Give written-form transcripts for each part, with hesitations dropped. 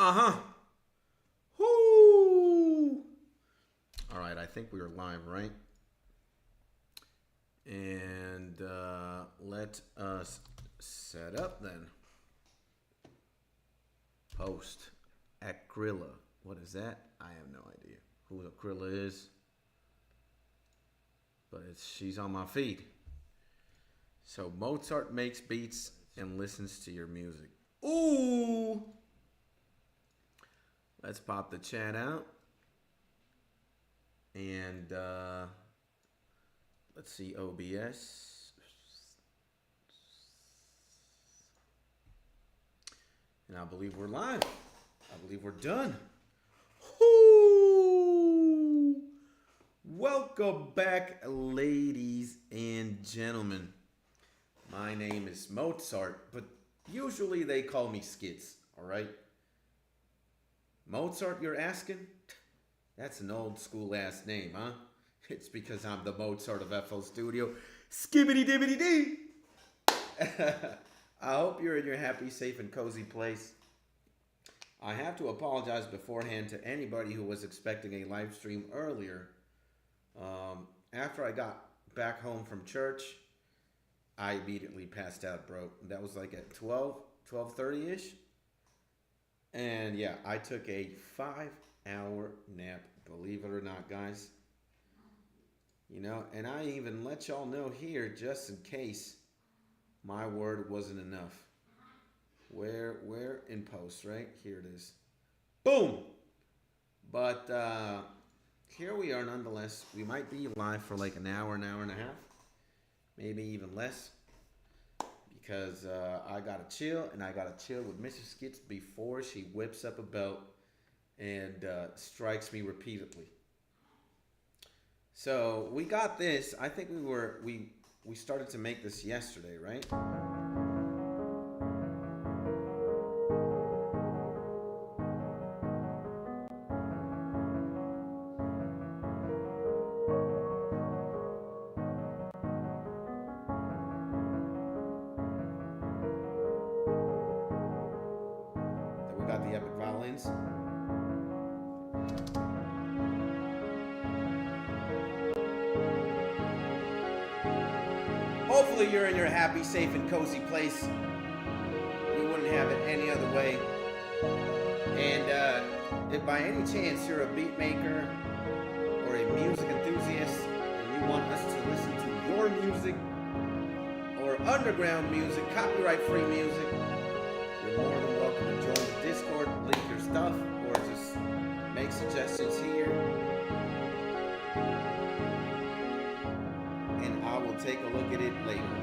Uh-huh. Whoo! All right, I think we are live, right? And let us set up then. Post. Akrilla. What is that? I have no idea who Akrilla is. But she's on my feed. So Mozart makes beats and listens to your music. Ooh! Let's pop the chat out. And let's see OBS. And I believe we're live. I believe we're done. Woo! Welcome back, ladies and gentlemen. My name is Mozart, but usually they call me Skits, all right? Mozart, you're asking? That's an old school ass name, huh? It's because I'm the Mozart of FL Studio. Skibbity dibbity dee! I hope you're in your happy, safe, and cozy place. I have to apologize beforehand to anybody who was expecting a live stream earlier. After I got back home from church, I immediately passed out, bro. That was like at 12:30-ish. And yeah, I took a 5-hour nap, believe it or not, guys. You know, and I even let y'all know here, just in case my word wasn't enough. Where in post, right? Here it is. Boom! But here we are nonetheless. We might be live for like an hour and a half. Maybe even less. Because I gotta chill, and I gotta chill with Mrs. Skits before she whips up a belt and strikes me repeatedly. So we got this. I think we started to make this yesterday, right? That we got the epic violins. Hopefully you're in your happy, safe, and cozy place. We wouldn't have it any other way. And if by any chance you're a beat maker or a music enthusiast and you want us to listen to your music or underground music, copyright-free music, you're more than welcome to join the Discord, link your stuff, or just make suggestions here. And I will take a look at it later.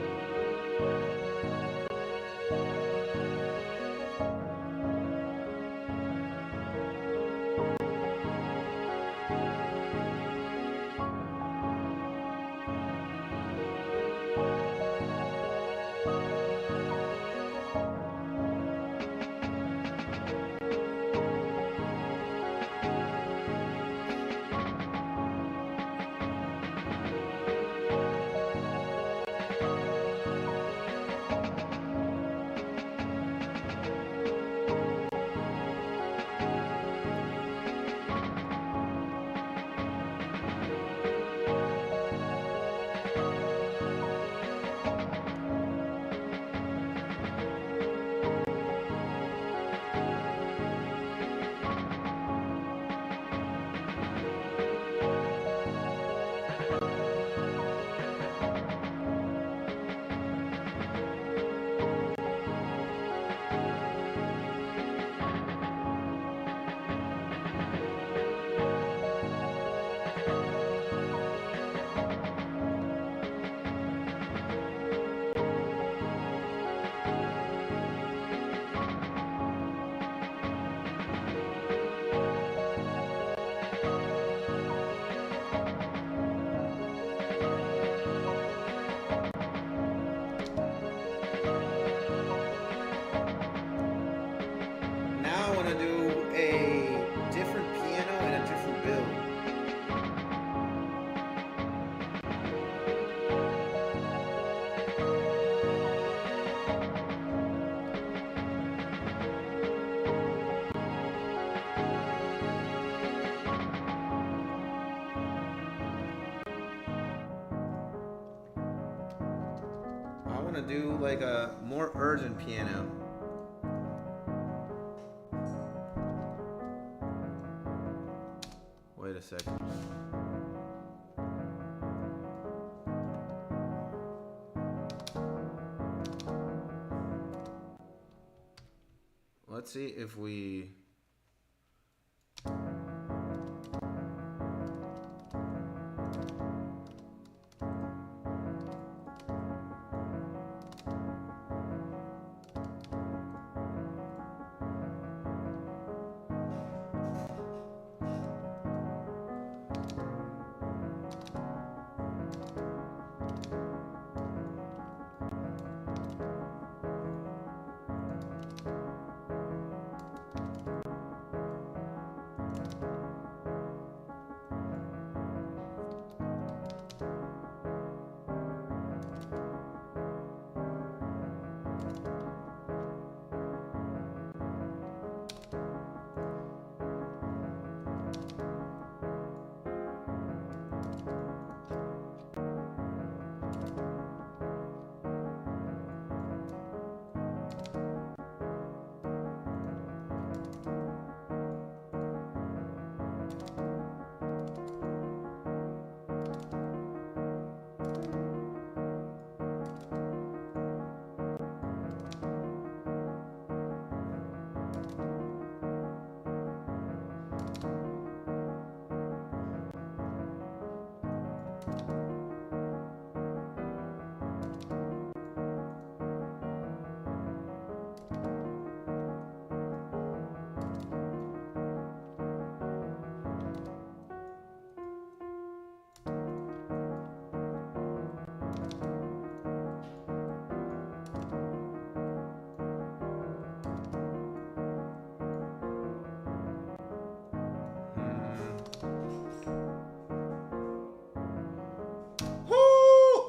do like a more urgent piano. Wait a second. Let's see if we...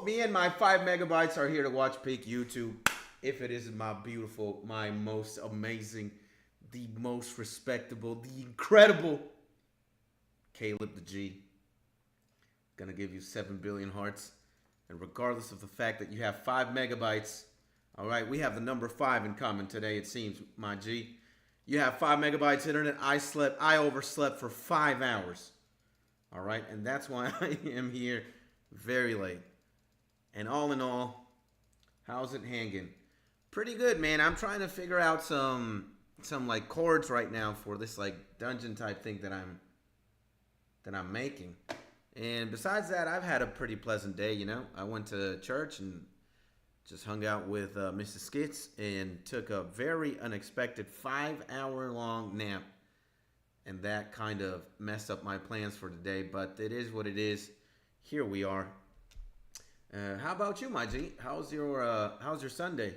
Me and my 5 megabytes are here to watch Peak YouTube. If it isn't my beautiful, my most amazing, the most respectable, the incredible Caleb the G. Gonna give you 7 billion hearts. And regardless of the fact that you have 5 megabytes, all right, we have the number 5 in common today, it seems, my G. You have 5 megabytes internet. I overslept for 5 hours. All right, and that's why I am here very late. And all in all, how's it hanging? Pretty good, man. I'm trying to figure out some like chords right now for this like dungeon type thing that I'm making. And besides that, I've had a pretty pleasant day, you know. I went to church and just hung out with Mrs. Skits and took a very unexpected 5-hour-long nap. And that kind of messed up my plans for today, but it is what it is. Here we are. How about you, my G? How's your Sunday?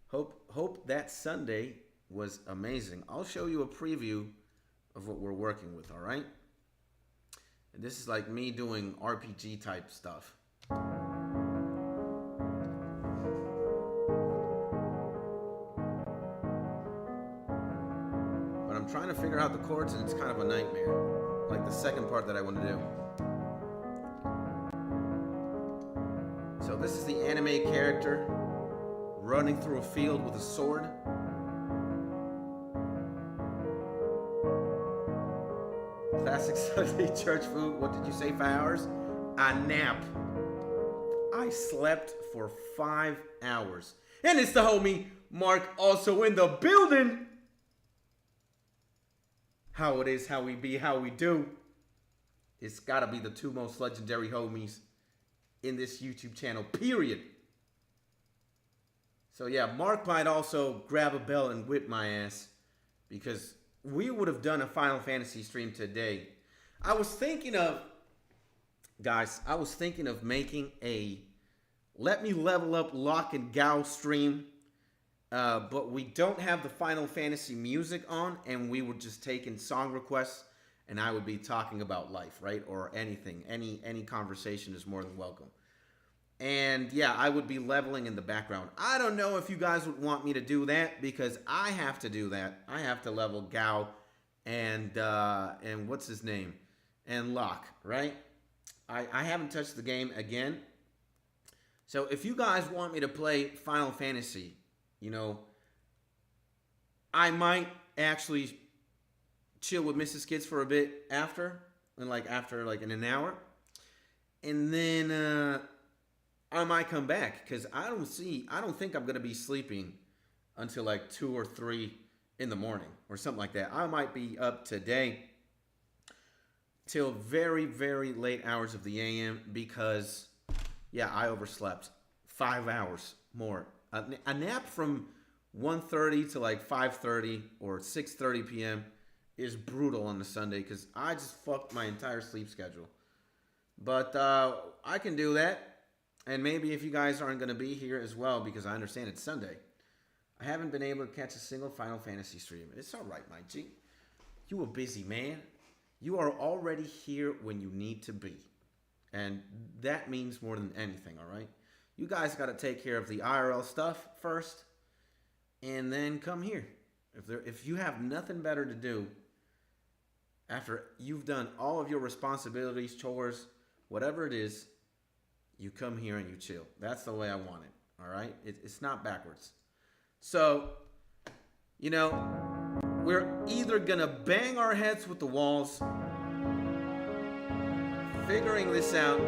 Hope that Sunday was amazing. I'll show you a preview of what we're working with, all right? And this is like me doing RPG type stuff. But I'm trying to figure out the chords and it's kind of a nightmare. Like the second part that I want to do. So this is the anime character running through a field with a sword. Classic Sunday church food. What did you say, 5 hours? A nap. I slept for 5 hours. And it's the homie Mark also in the building. How it is, how we be, how we do. It's gotta be the 2 most legendary homies in this YouTube channel, period. So yeah, Mark might also grab a belt and whip my ass because we would have done a Final Fantasy stream today. I was thinking of making a Let Me Level Up Lock and Gow stream, but we don't have the Final Fantasy music on, and we were just taking song requests, and I would be talking about life, right? Or anything. Any conversation is more than welcome. And yeah, I would be leveling in the background. I don't know if you guys would want me to do that because I have to do that. I have to level Gao and what's his name? And Locke, right? I haven't touched the game again. So if you guys want me to play Final Fantasy, you know, I might actually chill with Mrs. Kids for a bit after, and like after like in an hour, and then I might come back because I don't think I'm gonna be sleeping until like 2 or 3 in the morning or something like that. I might be up today till very, very late hours of the AM because, yeah, I overslept 5 hours more. A nap from 1:30 to like 5:30 or 6:30 p.m. is brutal on the Sunday because I just fucked my entire sleep schedule. But I can do that. And maybe if you guys aren't going to be here as well, because I understand it's Sunday, I haven't been able to catch a single Final Fantasy stream. It's all right, my G. You a busy man. You are already here when you need to be. And that means more than anything, all right? You guys got to take care of the IRL stuff first, and then come here. If you have nothing better to do after you've done all of your responsibilities, chores, whatever it is, you come here and you chill. That's the way I want it, all right? It's not backwards. So, you know, we're either going to bang our heads with the walls, figuring this out.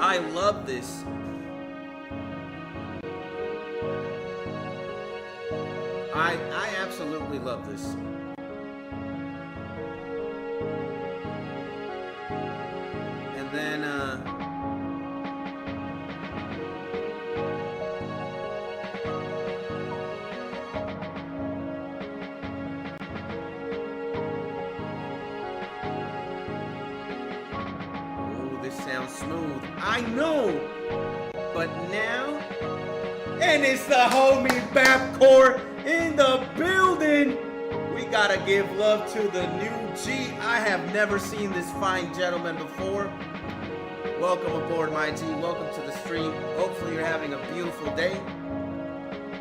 I love this. I absolutely love this. And then oh, this sounds smooth. I know. But now, and it's the homie Bapcore in the building. We gotta give love to the new G. I have never seen this fine gentleman before. Welcome aboard, my G. Welcome to the stream. Hopefully you're having a beautiful day.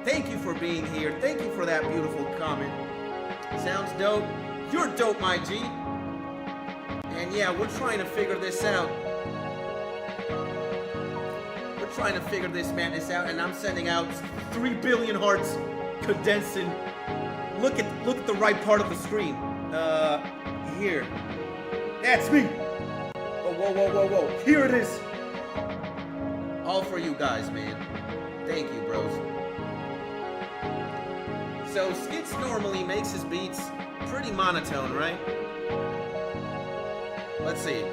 Thank you for being here. Thank you for that beautiful comment. Sounds dope. You're dope, my G. And yeah, we're trying to figure this out. We're trying to figure this madness out, and I'm sending out 3 billion hearts condensing. Look at the right part of the screen. Here. That's me. Oh, whoa. Here it is. All for you guys, man. Thank you, bros. So Skits normally makes his beats pretty monotone, right? Let's see.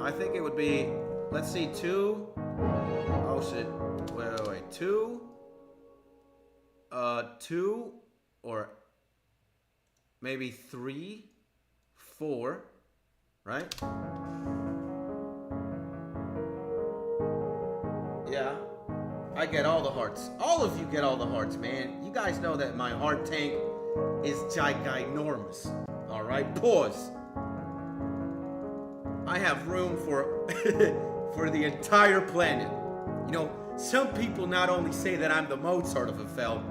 I think it would be, let's see, 2. Oh shit. Wait. 2. 2 or maybe 3, 4, right? Yeah. I get all the hearts. All of you get all the hearts, man. You guys know that my heart tank is ginormous. All right, pause. I have room for for the entire planet. You know, some people not only say that I'm the Mozart of Eiffel,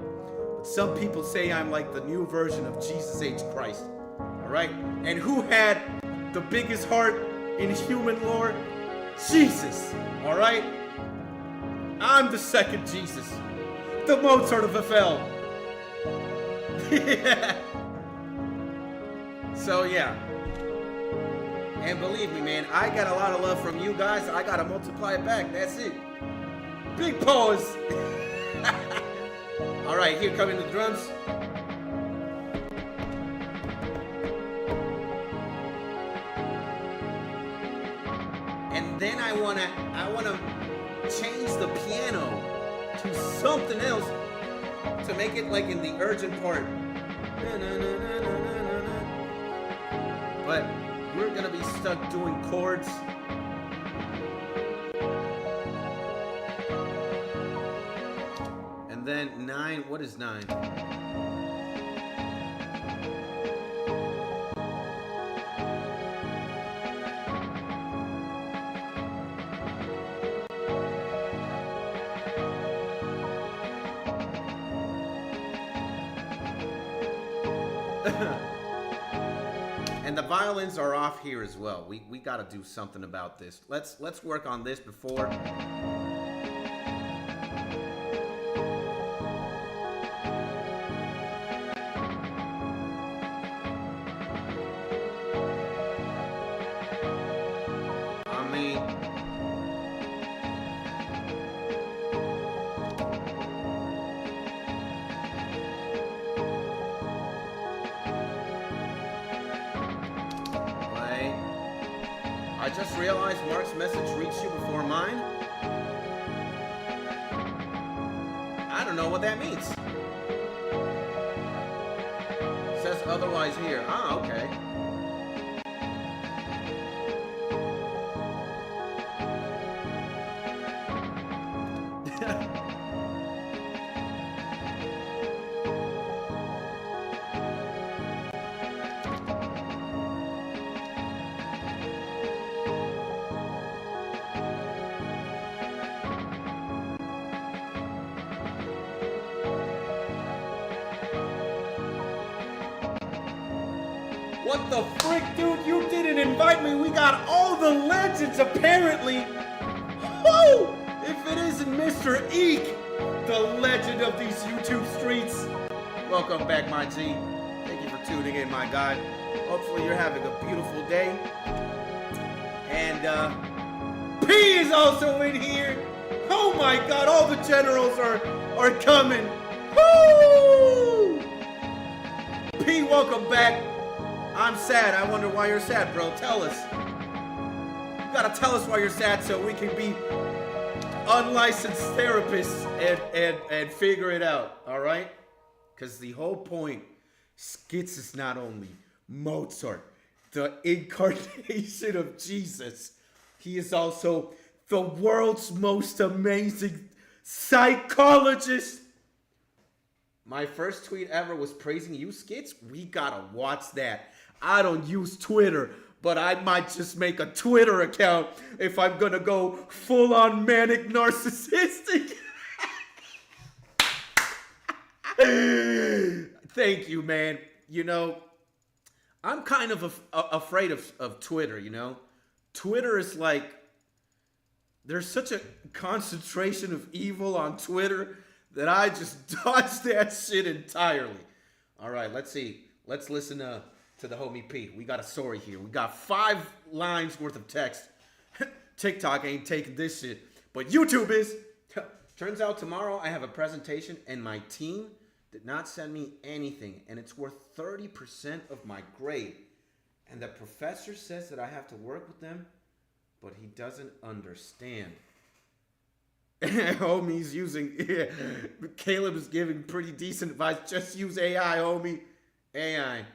but some people say I'm like the new version of Jesus H. Christ. All right, and who had the biggest heart in human lore? Jesus. All right. I'm the second Jesus, the Mozart of Eiffel. Yeah. So yeah, and believe me, man, I got a lot of love from you guys. I gotta multiply it back. That's it. Big pause. All right, here come in the drums. And then I wanna change the piano to something else to make it like in the urgent part. But we're gonna be stuck doing chords. And then 9, what is 9? And And the violins are off here as well. We got to do something about this. Let's work on this before. I mean, I just realized Mark's message reached you before mine. I don't know what that means. It says otherwise here. Ah, okay. What the frick, dude? You didn't invite me. We got all the legends, apparently. Woo! If it isn't Mr. Eek, the legend of these YouTube streets. Welcome back, my G. Thank you for tuning in, my guy. Hopefully you're having a beautiful day. And, P is also in here. Oh my God, all the generals are coming. Woo! P, welcome back. I'm sad. I wonder why you're sad, bro. Tell us. You gotta tell us why you're sad so we can be unlicensed therapists and figure it out, all right? Because the whole point, Skits is not only Mozart, the incarnation of Jesus, he is also the world's most amazing psychologist. My first tweet ever was praising you, Skits. We gotta watch that. I don't use Twitter, but I might just make a Twitter account if I'm gonna go full-on manic narcissistic. Thank you, man. You know, I'm kind of afraid of Twitter, you know? Twitter is like, there's such a concentration of evil on Twitter that I just dodge that shit entirely. All right, let's see. Let's listen to the homie P. We got a story here. We got 5 lines worth of text. TikTok ain't taking this shit, but YouTube is. Turns out tomorrow I have a presentation and my team did not send me anything, and it's worth 30% of my grade. And the professor says that I have to work with them, but he doesn't understand. Homie's using, Caleb is giving pretty decent advice. Just use AI, homie. AI.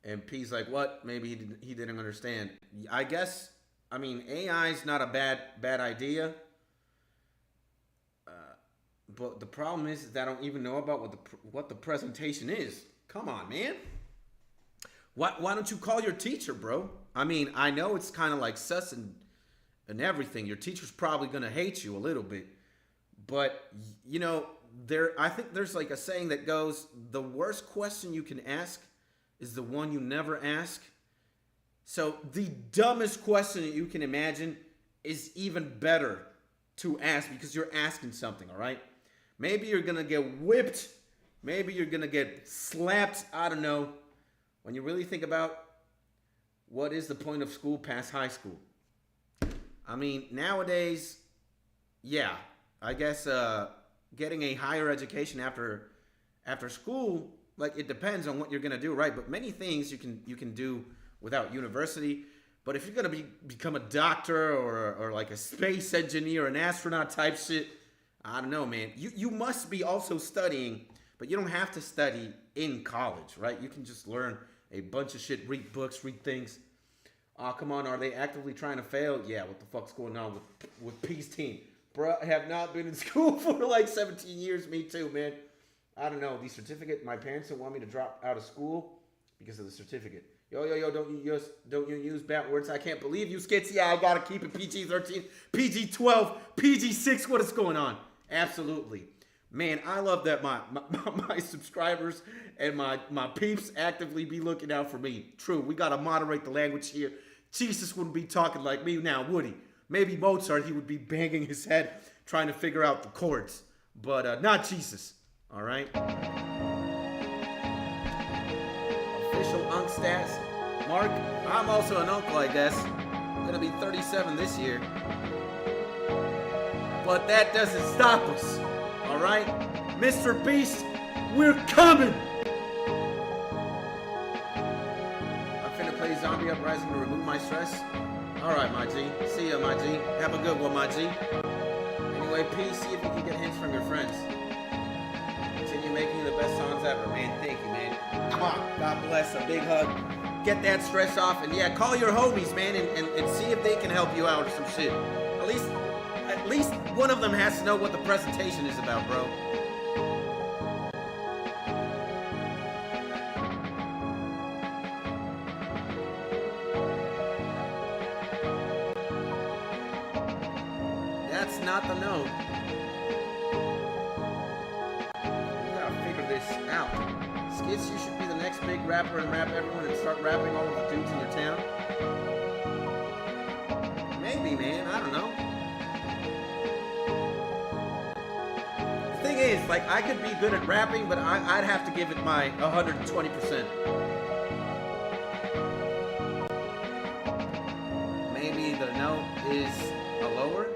And P's like, what? Maybe he didn't understand. I guess, I mean, AI is not a bad idea. But the problem is that I don't even know about what the presentation is. Come on, man. Why don't you call your teacher, bro? I mean, I know it's kind of like sus and everything. Your teacher's probably going to hate you a little bit. But, you know, I think there's like a saying that goes, the worst question you can ask is the one you never ask. So the dumbest question that you can imagine is even better to ask because you're asking something, all right? Maybe you're going to get whipped. Maybe you're going to get slapped. I don't know. When you really think about what is the point of school past high school? I mean, nowadays, yeah, I guess getting a higher education after school, like it depends on what you're gonna do, right? But many things you can do without university. But if you're gonna become a doctor or like a space engineer, an astronaut type shit, I don't know, man. You must be also studying, but you don't have to study in college, right? You can just learn a bunch of shit, read books, read things. Oh, come on, are they actively trying to fail? Yeah, what the fuck's going on with P's team? Bro, I have not been in school for like 17 years. Me too, man. I don't know. The certificate, my parents don't want me to drop out of school because of the certificate. Yo, don't you use bad words? I can't believe you, Skits. Yeah, I gotta keep it PG-13, PG-12, PG-6. What is going on? Absolutely. Man, I love that my subscribers and my peeps actively be looking out for me. True, we gotta moderate the language here. Jesus wouldn't be talking like me now, would he? Maybe Mozart, he would be banging his head trying to figure out the chords. But not Jesus, all right? Official unk stats. Mark, I'm also an uncle, I guess. I'm gonna be 37 this year. But that doesn't stop us, all right? Mr. Beast, we're coming! I'm finna play Zombie Uprising to remove my stress. All right, my G. See ya, my G. Have a good one, my G. Anyway, peace. See if you can get hints from your friends. Continue making the best songs ever, man. Thank you, man. Come on. God bless. A big hug. Get that stress off. And yeah, call your homies, man, and see if they can help you out or some shit. At least one of them has to know what the presentation is about, bro. That's not the note. We gotta figure this out. Skits, you should be the next big rapper and rap everyone and start rapping all of the dudes in your town. Maybe, man. I don't know. The thing is, like, I could be good at rapping, but I'd have to give it my 120%. Maybe the note is a lower.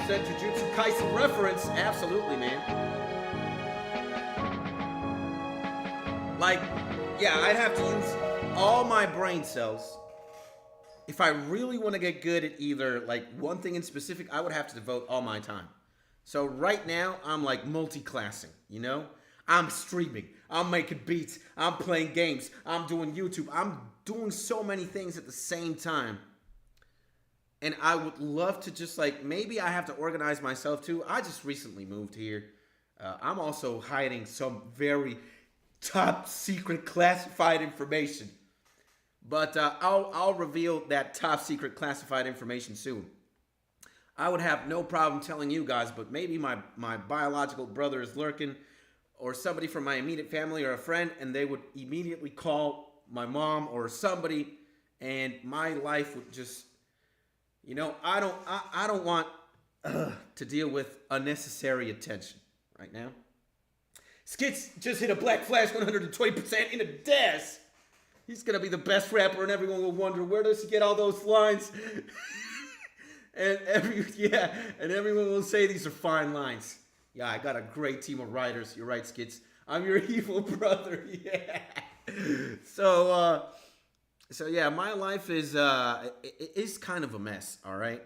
Jujutsu Kaisen reference, absolutely, man. Like, yeah, I'd have to use all my brain cells. If I really want to get good at either, like, one thing in specific, I would have to devote all my time. So right now, I'm, like, multi-classing, you know? I'm streaming. I'm making beats. I'm playing games. I'm doing YouTube. I'm doing so many things at the same time. And I would love to just, like, maybe I have to organize myself too. I just recently moved here. I'm also hiding some very top secret classified information. But I'll reveal that top secret classified information soon. I would have no problem telling you guys, but maybe my biological brother is lurking, or somebody from my immediate family or a friend, and they would immediately call my mom or somebody, and my life would just... You know, I don't want to deal with unnecessary attention right now. Skits just hit a Black Flash 120% in a dash. He's going to be the best rapper, and everyone will wonder, where does he get all those lines? and everyone will say these are fine lines. Yeah, I got a great team of writers. You're right, Skits. I'm your evil brother. Yeah. So yeah, my life is kind of a mess, all right?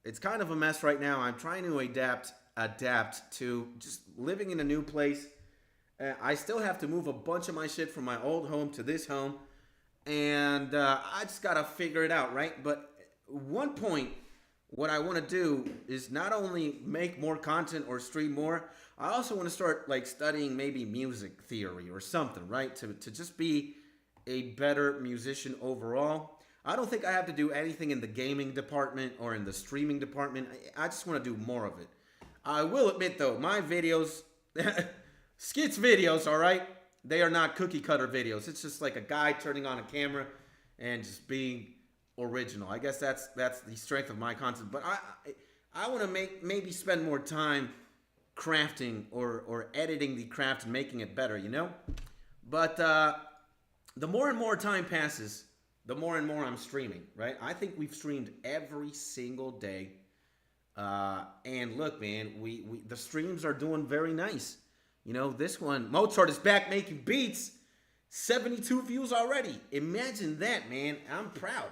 It's kind of a mess right now. I'm trying to adapt to just living in a new place. I still have to move a bunch of my shit from my old home to this home, and I just gotta figure it out, right? But one point, what I want to do is not only make more content or stream more, I also want to start, like, studying maybe music theory or something, right? To just be a better musician overall. I don't think I have to do anything in the gaming department or in the streaming department. I just want to do more of it. I will admit, though, my videos, Skits videos, all right, they are not cookie cutter videos. It's just like a guy turning on a camera and just being original. I guess that's the strength of my content. But I want to maybe spend more time crafting or editing the craft and making it better, you know? But the more and more time passes, the more and more I'm streaming, right? I think we've streamed every single day. And look, man, the streams are doing very nice. You know, this one, Mozart is back making beats. 72 views already. Imagine that, man. I'm proud.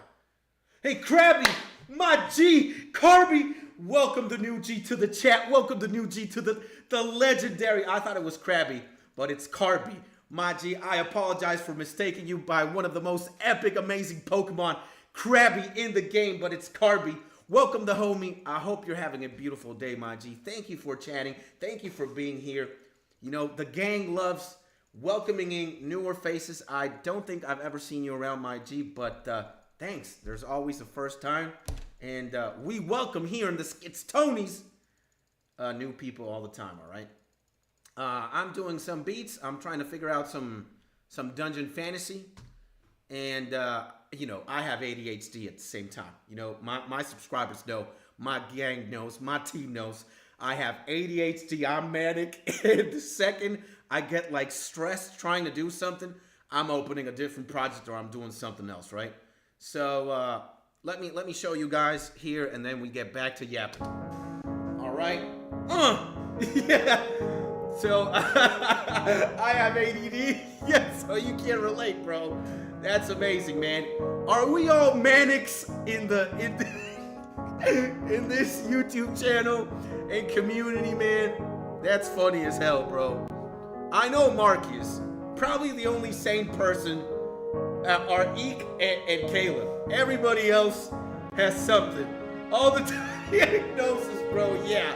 Hey, Krabby, my G, Carby, welcome the new G to the chat. Welcome the new G to the legendary. I thought it was Krabby, but it's Carby. My G, I apologize for mistaking you by one of the most epic, amazing Pokemon, Krabby, in the game, but it's Carby. Welcome the homie. I hope you're having a beautiful day, my G. Thank you for chatting. Thank you for being here. You know, the gang loves welcoming in newer faces. I don't think I've ever seen you around, my G, but thanks. There's always a first time. And we welcome here in the Skits Tonys new people all the time, all right? I'm doing some beats. I'm trying to figure out some dungeon fantasy. And, you know, I have ADHD at the same time. You know, my subscribers know, my gang knows, my team knows. I have ADHD, I'm manic. And the second I get like stressed trying to do something, I'm opening a different project or I'm doing something else, right? So let me show you guys here and then we get back to yapping. All right? Yeah. So I have ADD. Yeah, so you can't relate, bro. That's amazing, man. Are we all manics in this YouTube channel and community, man? That's funny as hell, bro. I know Marcus, probably the only sane person are Eek and Caleb. Everybody else has something. All the diagnosis, bro, yeah.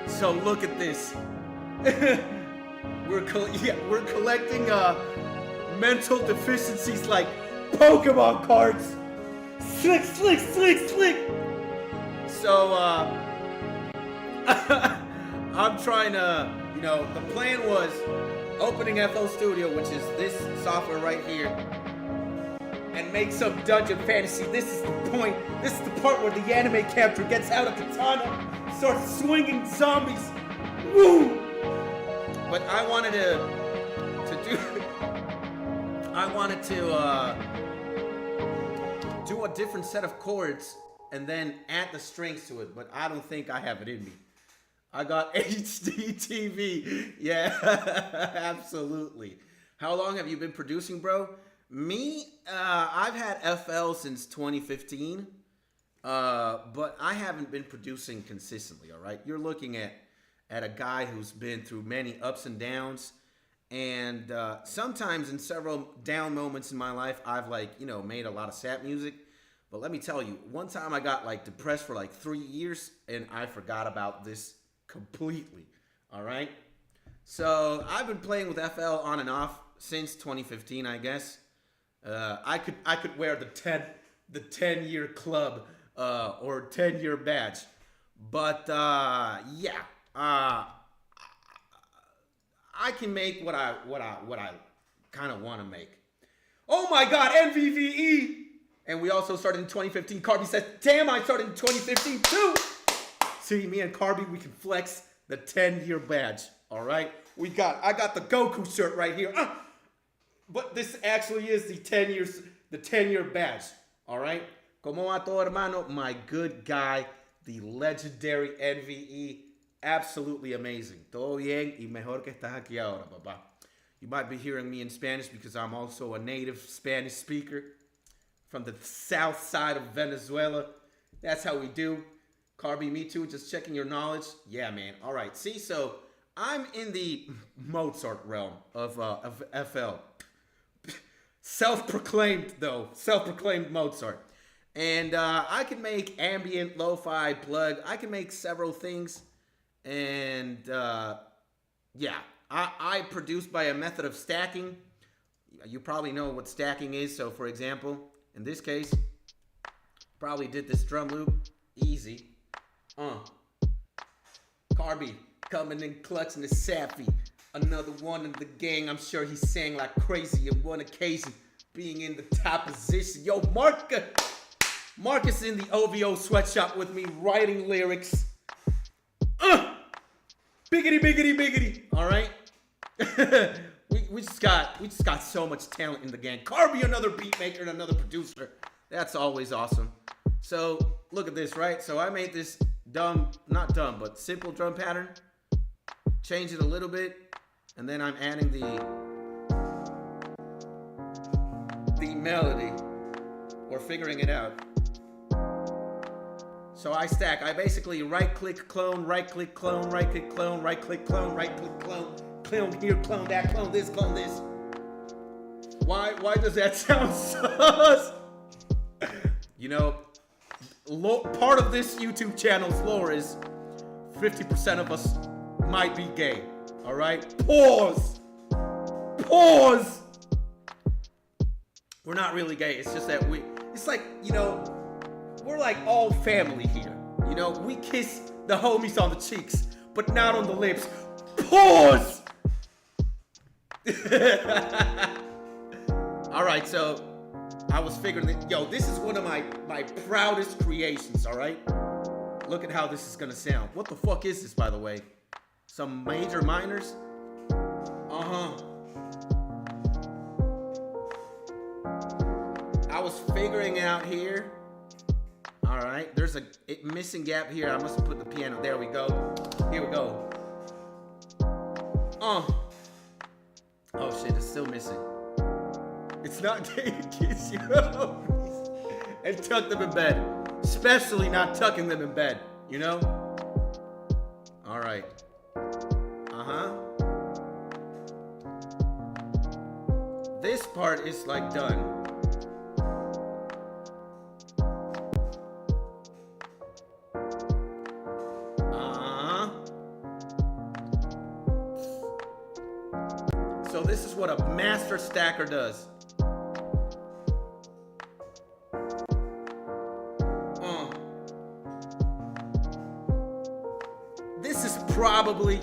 So look at this. We're collecting mental deficiencies like Pokemon cards. Slick, slick, slick, slick. So I'm trying to, you know, the plan was opening FL Studio, which is this software right here, and make some dungeon fantasy. This is the point. This is the part where the anime character gets out a katana, starts swinging zombies. Woo! But I wanted to do a different set of chords and then add the strings to it, but I don't think I have it in me. I got HD TV. Yeah, absolutely. How long have you been producing, bro? Me, I've had FL since 2015, but I haven't been producing consistently, all right? You're looking at a guy who's been through many ups and downs, and sometimes in several down moments in my life, I've like, you know, made a lot of sad music. But let me tell you, one time I got like depressed for like 3 years, and I forgot about this completely, all right? So I've been playing with FL on and off since 2015, I guess. I could wear the 10-year club or 10-year badge, but yeah. I can make what I kind of want to make. Oh my God, MVVE! And we also started in 2015. Carby says, damn, I started in 2015 too! See, me and Carby, we can flex the 10-year badge, all right? I got the Goku shirt right here. But this actually is the 10-year badge, all right? Como va todo, hermano? My good guy, the legendary NVE. Absolutely amazing. Todo bien y mejor que estás aquí ahora, papá. You might be hearing me in Spanish because I'm also a native Spanish speaker from the south side of Venezuela. That's how we do. Carby, me too. Just checking your knowledge. Yeah, man. All right. See, so I'm in the Mozart realm of FL. Self-proclaimed Mozart. And I can make ambient, lo-fi, plug. I can make several things. And yeah, I produce by a method of stacking. You probably know what stacking is. So for example, in this case, probably did this drum loop. Easy. Carby coming in clutching the Sappy. Another one in the gang. I'm sure he sang like crazy on one occasion, being in the top position. Yo, Marcus in the OVO sweatshop with me, writing lyrics. Biggity, biggity, biggity. All right. we just got so much talent in the gang. Carby, another beat maker and another producer. That's always awesome. So look at this, right? So I made this not dumb, but simple drum pattern. Change it a little bit, and then I'm adding the melody or figuring it out. So I stack. I basically right-click, clone, right-click, clone, right-click, clone, right-click, clone, right-click, clone, clone here, clone that, clone this, clone this. Why does that sound sus? You know, part of this YouTube channel's lore is 50% of us might be gay. All right? Pause. We're not really gay. It's just that it's like, you know, we're like all family here. You know, we kiss the homies on the cheeks, but not on the lips. Pause. All right, so I was figuring that, yo, this is one of my proudest creations, all right? Look at how this is gonna sound. What the fuck is this, by the way? Some major minors? I was figuring out here. All right, there's a missing gap here. I must have put the piano. There we go. Here we go. Oh shit, it's still missing. It's not gay to kiss your homies and tuck them in bed. Especially not tucking them in bed, you know? All right. This part is like done. So this is what a master stacker does. This is probably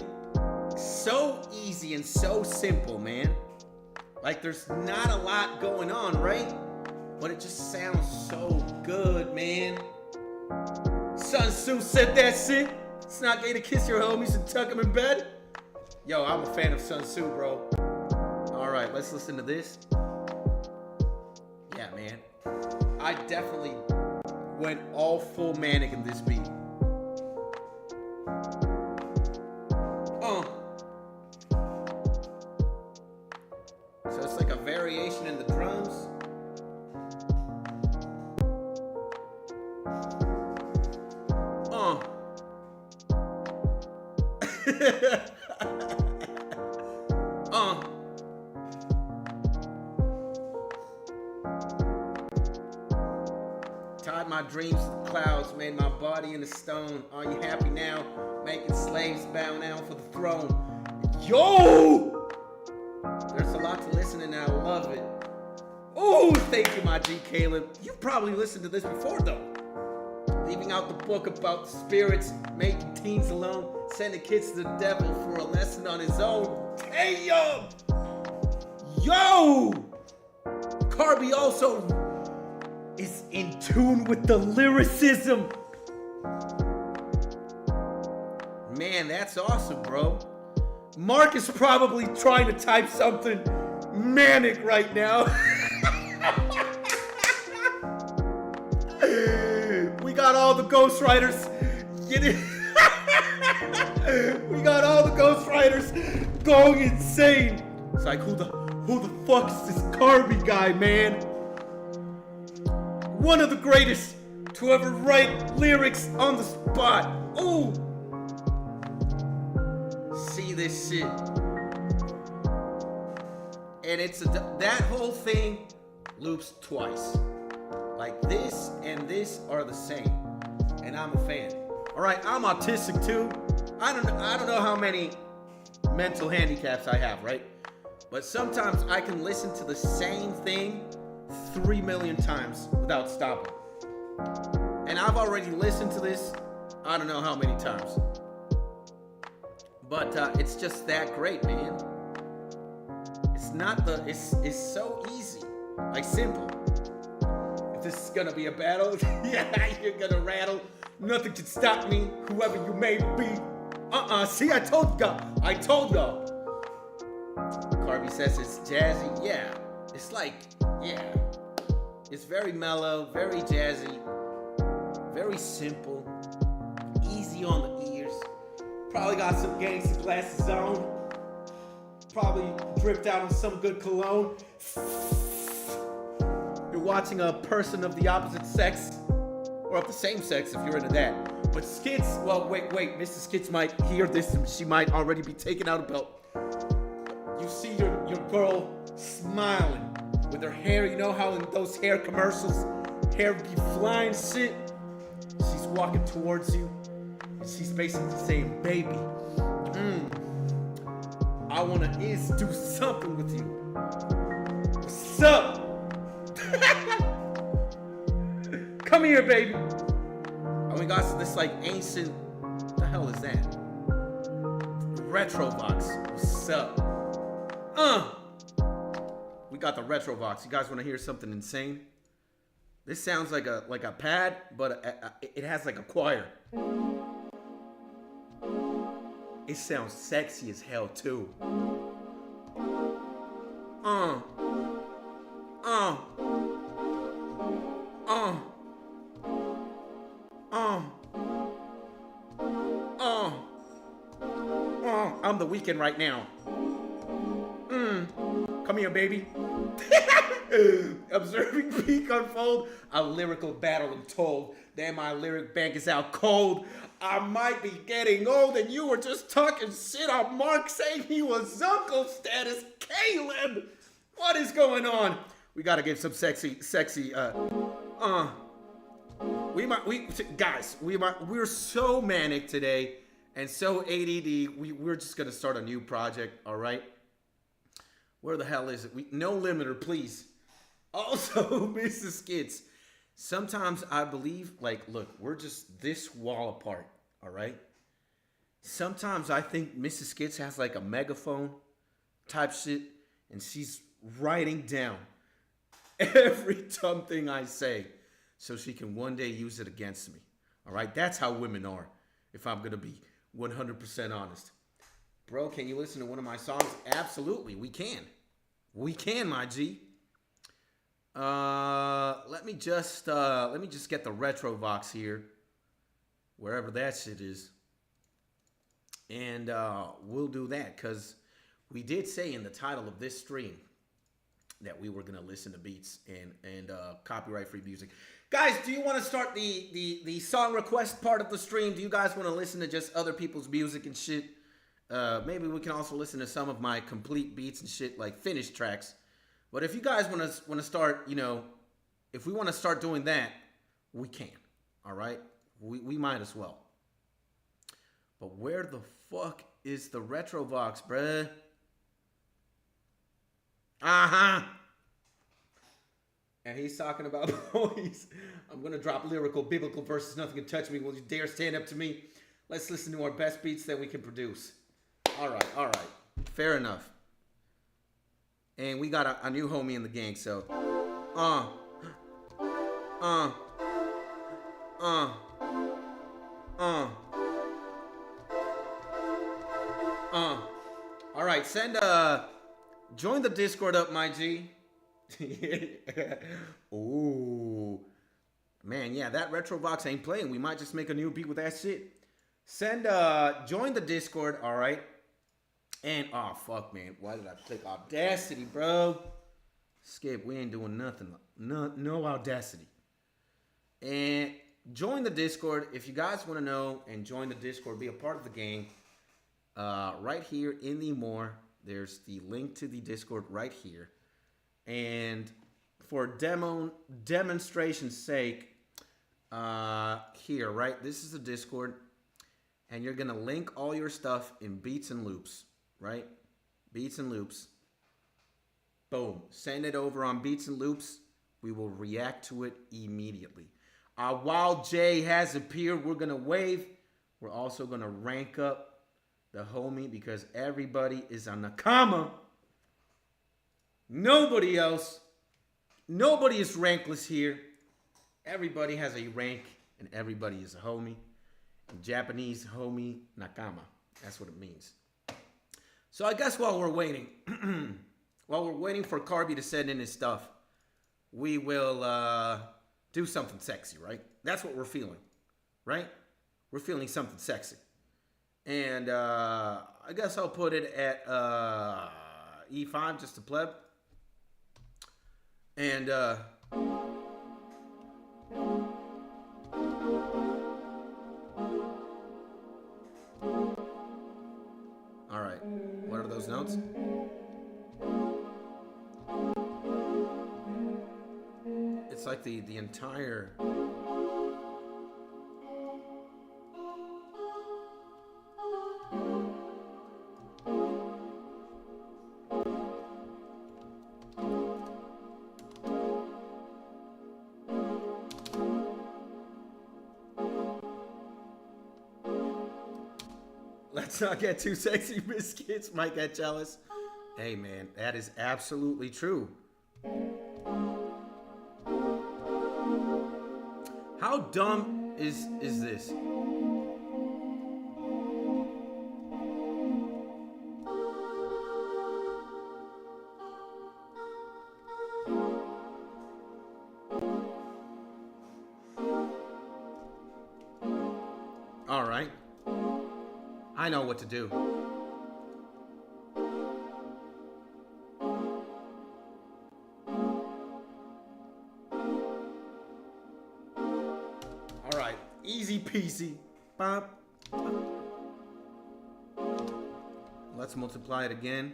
so easy and so simple, man. Like there's not a lot going on, right? But it just sounds so good, man. Sun Tzu said that shit. It's not gay to kiss your homies and tuck them in bed. Yo, I'm a fan of Sun Tzu, bro. All right, let's listen to this. Yeah, man. I definitely went all full manic in this beat. So it's like a variation in the drums. Tied my dreams to the clouds, made my body into stone. Are you happy now? Making slaves bow now for the throne. Yo! There's a lot to listen and I love it. Oh, thank you, my G Caleb. You've probably listened to this before, though. Leaving out the book about the spirits, making teens alone, sending kids to the devil for a lesson on his own. Hey, yo! Carby also is in tune with the lyricism. Man, that's awesome, bro. Mark is probably trying to type something manic right now. We got all the ghostwriters. We got all the ghostwriters going insane. It's like, who the fuck is this Carby guy, man? One of the greatest to ever write lyrics on the spot. Ooh. See this shit. And it's that whole thing loops twice. Like this and this are the same. And I'm a fan. All right, I'm autistic too. I don't know how many mental handicaps I have, right? But sometimes I can listen to the same thing 3 million times without stopping. And I've already listened to this I don't know how many times. But it's just that great, man. It's so easy, like simple. If this is gonna be a battle, yeah, you're gonna rattle. Nothing can stop me, whoever you may be. See, I told y'all. Carby says it's jazzy. Yeah, it's like, yeah. It's very mellow, very jazzy, very simple, easy on the ears. Probably got some gangsta glasses on. Probably dripped out on some good cologne. You're watching a person of the opposite sex, or of the same sex if you're into that. But Skits, well, wait, Mrs. Skits might hear this and she might already be taking out a belt. You see your girl smiling with her hair, you know how in those hair commercials, hair be flying shit. walking towards you, and she's basically saying, baby, I wanna do something with you. What's up? Come here, baby. And we got this like ancient, what the hell is that? Retrovox. What's up? We got the Retrovox. You guys wanna hear something insane? This sounds like a pad, but it has like a choir. It sounds sexy as hell too. I'm the Weeknd right now. Come here, baby. Observing peak unfold, a lyrical battle untold. Damn, my lyric bank is out cold. I might be getting old, and you were just talking shit on Mark saying he was uncle status. Caleb, what is going on? We gotta give some sexy. We're so manic today and so ADD. We're just gonna start a new project. All right. Where the hell is it? No limiter, please. Also, Mrs. Skits. Sometimes I believe, like, look, we're just this wall apart, all right? Sometimes I think Mrs. Skits has like a megaphone type shit, and she's writing down every dumb thing I say so she can one day use it against me, all right? That's how women are, if I'm going to be 100% honest. Bro, can you listen to one of my songs? Absolutely, we can. We can, my G. Let me just get the Retrovox here, wherever that shit is, and we'll do that because we did say in the title of this stream that we were gonna listen to beats and copyright-free music. Guys, do you want to start the song request part of the stream? Do you guys want to listen to just other people's music and shit? Maybe we can also listen to some of my complete beats and shit, like finished tracks. But if you guys want to start, you know, if we want to start doing that, we can. All right, we might as well. But where the fuck is the Retrovox, bruh? And he's talking about boys. I'm gonna drop lyrical, biblical verses. Nothing can touch me. Will you dare stand up to me? Let's listen to our best beats that we can produce. All right. Fair enough. And we got a new homie in the gang, so. All right, join the Discord up, my G. Ooh. Man, yeah, that Retrovox ain't playing. We might just make a new beat with that shit. Join the Discord, all right? And, oh, fuck, man. Why did I click Audacity, bro? Skip, we ain't doing nothing. No Audacity. And join the Discord. If you guys want to know and join the Discord, be a part of the gang, right here in the more, there's the link to the Discord right here. And for demonstration's sake, here, right? This is the Discord. And you're going to link all your stuff in Beats and Loops. Right? Beats and Loops. Boom. Send it over on Beats and Loops. We will react to it immediately. While Jay has appeared, we're going to wave. We're also going to rank up the homie because everybody is on the comma. Nobody else. Nobody is rankless here. Everybody has a rank and everybody is a homie. In Japanese, homie, nakama. That's what it means. So I guess while we're waiting for Carby to send in his stuff, we will do something sexy, right? That's what we're feeling, right? We're feeling something sexy. And I guess I'll put it at E5 just to pleb. And all right, what are those notes? It's like the entire Let's not get too sexy. Biscuits might get jealous. Hey, man, that is absolutely true. How dumb is this? All right. I know what to do. All right. Easy peasy. Bop. Let's multiply it again.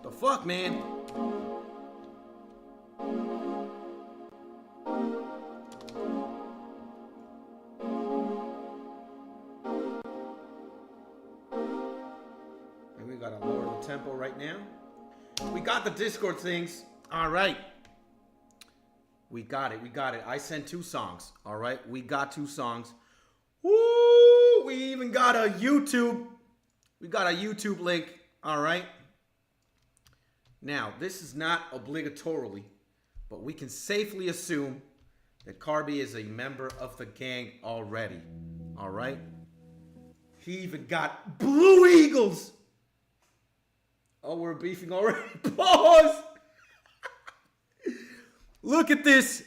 The fuck, man? And we gotta lower the tempo right now. We got the Discord things. All right. We got it. We got it. I sent 2 songs. All right. We got 2 songs. Woo! We even got a YouTube. We got a YouTube link. All right. Now, this is not obligatorily, but we can safely assume that Carby is a member of the gang already. All right? He even got Blue Eagles. Oh, we're beefing already. Pause. Look at this.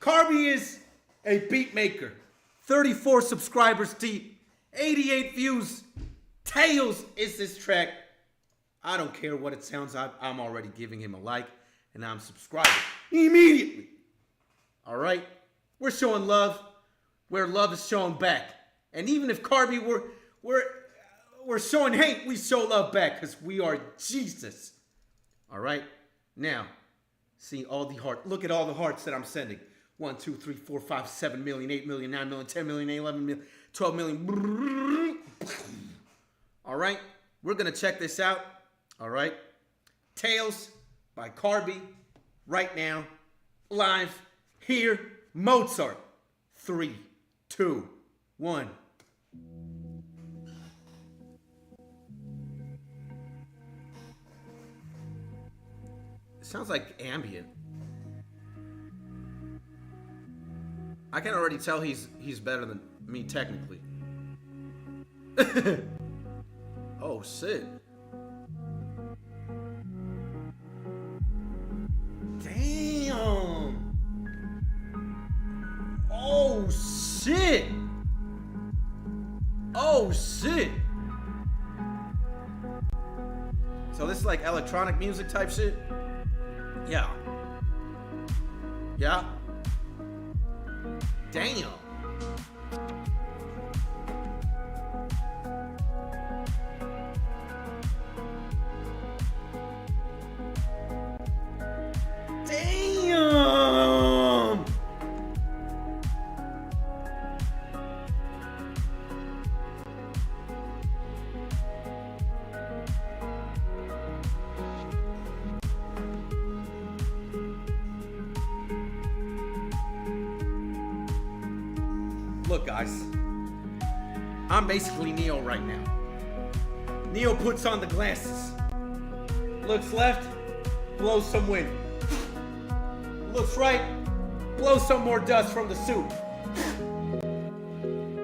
Carby is a beat maker. 34 subscribers deep. 88 views. Tails is this track. I don't care what it sounds like. I'm already giving him a like, and I'm subscribing immediately. All right? We're showing love where love is shown back. And even if Carby we're showing hate, we show love back because we are Jesus. All right? Now, see all the heart. Look at all the hearts that I'm sending. 1, 2, 3, 4, 5, 7 million, 8 million, 9 million, 10 million, 11 million, 12 million. All right? We're going to check this out. All right? Tails by Carby right now. Live here. Mozart. 3, 2, 1. It sounds like ambient. I can already tell he's better than me technically. Oh shit. Damn. Oh shit. Oh shit. So this is like electronic music type shit? Yeah. Yeah. Damn. Damn. Look, guys, I'm basically Neo right now. Neo puts on the glasses, looks left, blows some wind, looks right, blows some more dust from the suit,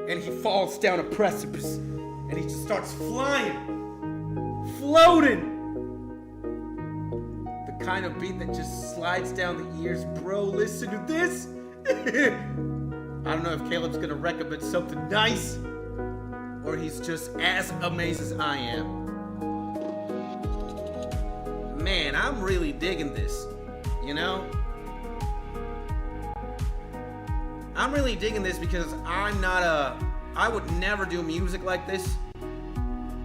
and he falls down a precipice, and he just starts flying, floating. The kind of beat that just slides down the ears. Bro, listen to this. I don't know if Caleb's gonna recommend something nice, or he's just as amazed as I am. Man, I'm really digging this, you know? I'm really digging this because I would never do music like this.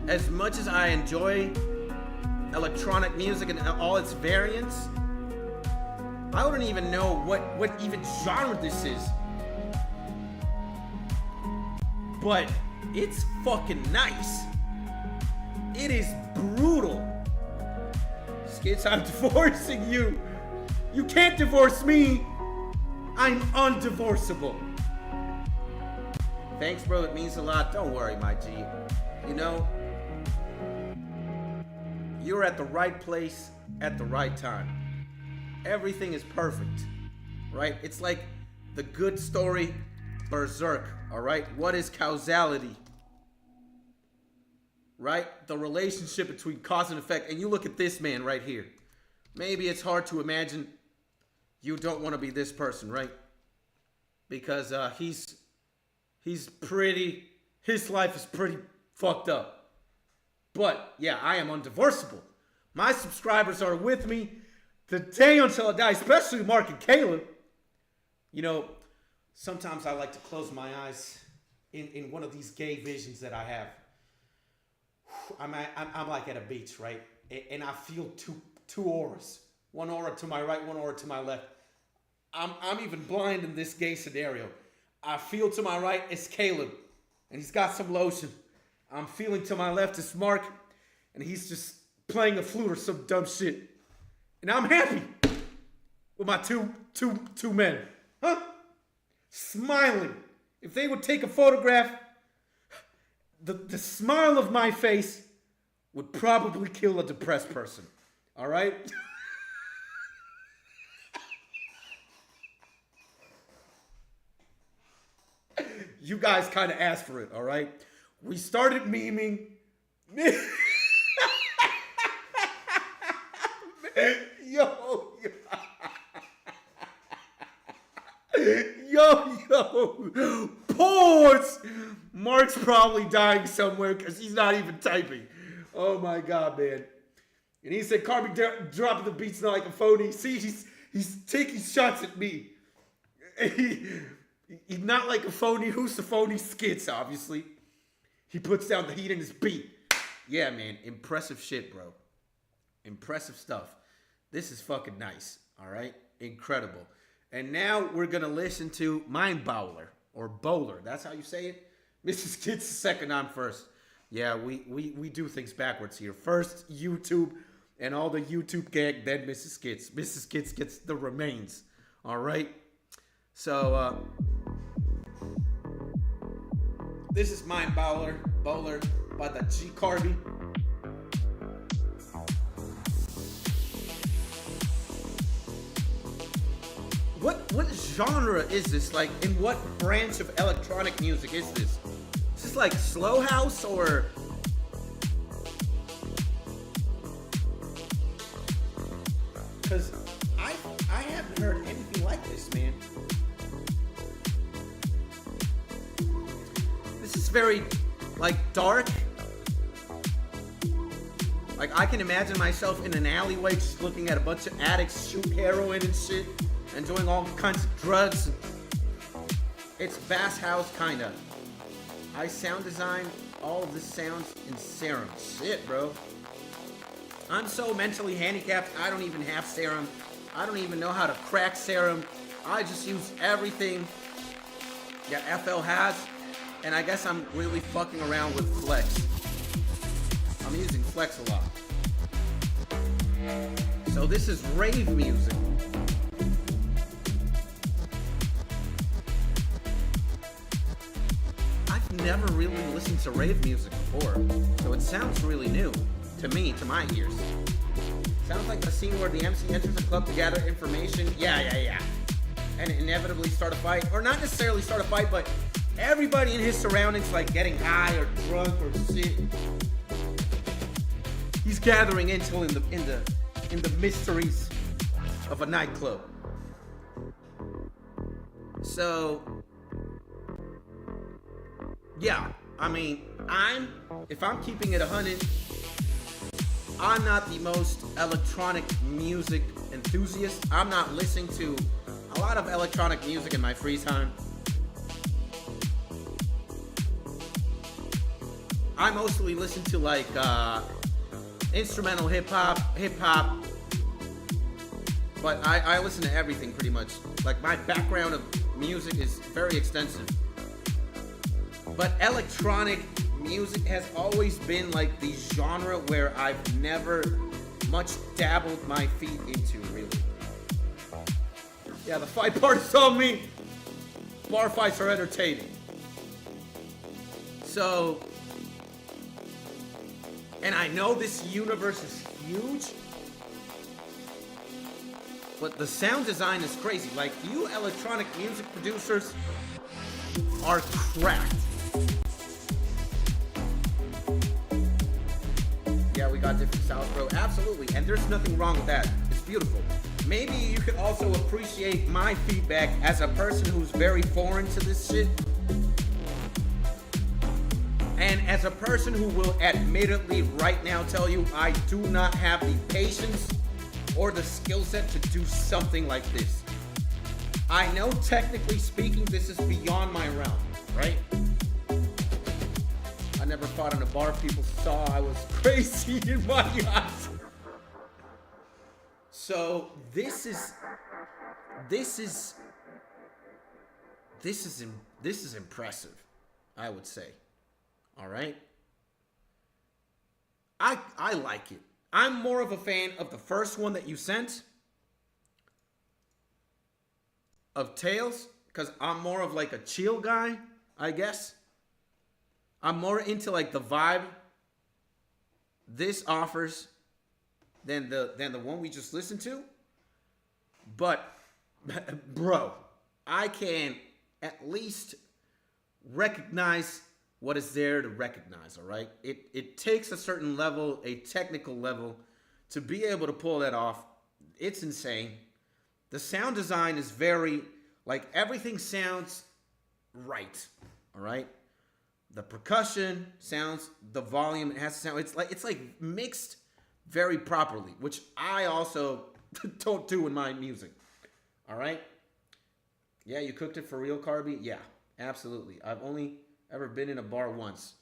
As much as I enjoy electronic music and all its variants, I wouldn't even know what even genre this is. But it's fucking nice. It is brutal. Skits, I'm divorcing you. You can't divorce me. I'm undivorceable. Thanks, bro. It means a lot. Don't worry, my G. You know, you're at the right place at the right time. Everything is perfect, right? It's like the good story Berserk, all right? What is causality? Right? The relationship between cause and effect. And you look at this man right here. Maybe it's hard to imagine you don't want to be this person, right? Because he's pretty, his life is pretty fucked up. But yeah, I am undivorceable. My subscribers are with me the day until I die, especially Mark and Caleb. You know, sometimes I like to close my eyes in one of these gay visions that I have. I'm like at a beach, right? And I feel two auras. One aura to my right, one aura to my left. I'm even blind in this gay scenario. I feel to my right is Caleb, and he's got some lotion. I'm feeling to my left is Mark, and he's just playing a flute or some dumb shit. And I'm happy with my two men. Huh? Smiling. If they would take a photograph, the smile of my face would probably kill a depressed person. All right? You guys kind of asked for it, all right? We started memeing. Yo. Pause. Mark's probably dying somewhere because he's not even typing. Oh my God, man. And he said, Carby dropping the beats not like a phony. See, he's taking shots at me. He's not like a phony. Who's the phony? Skits, obviously. He puts down the heat in his beat. Yeah, man. Impressive shit, bro. Impressive stuff. This is fucking nice. All right? Incredible. And now we're going to listen to Mind Bowler. Or Bowler. That's how you say it? Mrs. Skits is second, I'm first. Yeah, we do things backwards here. First, YouTube and all the YouTube gag, then Mrs. Skits. Mrs. Skits gets the remains. All right? So, this is Mind Bowler by the G Carby. What genre is this? Like, in what branch of electronic music is this? Is this like slow house or? Because I haven't heard anything like this, man. This is very, like, dark. Like, I can imagine myself in an alleyway just looking at a bunch of addicts shoot heroin and shit, and doing all kinds of drugs. It's bass house, kinda. I sound design all of this sounds in Serum. Shit, bro. I'm so mentally handicapped, I don't even have Serum. I don't even know how to crack Serum. I just use everything that FL has, and I guess I'm really fucking around with Flex. I'm using Flex a lot. So this is rave music. I've never really listened to rave music before, so it sounds really new to me, to my ears. Sounds like the scene where the MC enters a club to gather information. Yeah. And inevitably start a fight, or not necessarily start a fight, but everybody in his surroundings like getting high or drunk or shit. He's gathering intel in the mysteries of a nightclub. So, yeah, I mean, if I'm keeping it 100, I'm not the most electronic music enthusiast. I'm not listening to a lot of electronic music in my free time. I mostly listen to like instrumental hip hop, but I listen to everything pretty much. Like, my background of music is very extensive. But electronic music has always been like the genre where I've never much dabbled my feet into, really. Yeah, the fight part is on me. Bar fights are entertaining. So, and I know this universe is huge, but the sound design is crazy. Like, you electronic music producers are cracked. Yeah, we got different styles, bro. Absolutely. And there's nothing wrong with that. It's beautiful. Maybe you could also appreciate my feedback as a person who's very foreign to this shit. And as a person who will admittedly right now tell you I do not have the patience or the skill set to do something like this. I know technically speaking this is beyond my realm, right? I never fought in a bar. People saw I was crazy in my eyes. So this is impressive, I would say. All right. I like it. I'm more of a fan of the first one that you sent, of Tails, because I'm more of like a chill guy, I guess. I'm more into like the vibe this offers than the one we just listened to. But bro, I can at least recognize what is there to recognize, all right? It takes a certain level, a technical level, to be able to pull that off. It's insane. The sound design is very, like, everything sounds right, all right? The percussion sounds, the volume, it has to sound, it's like mixed very properly, which I also don't do in my music, all right? Yeah, you cooked it for real, Carby? Yeah, absolutely. I've only ever been in a bar once.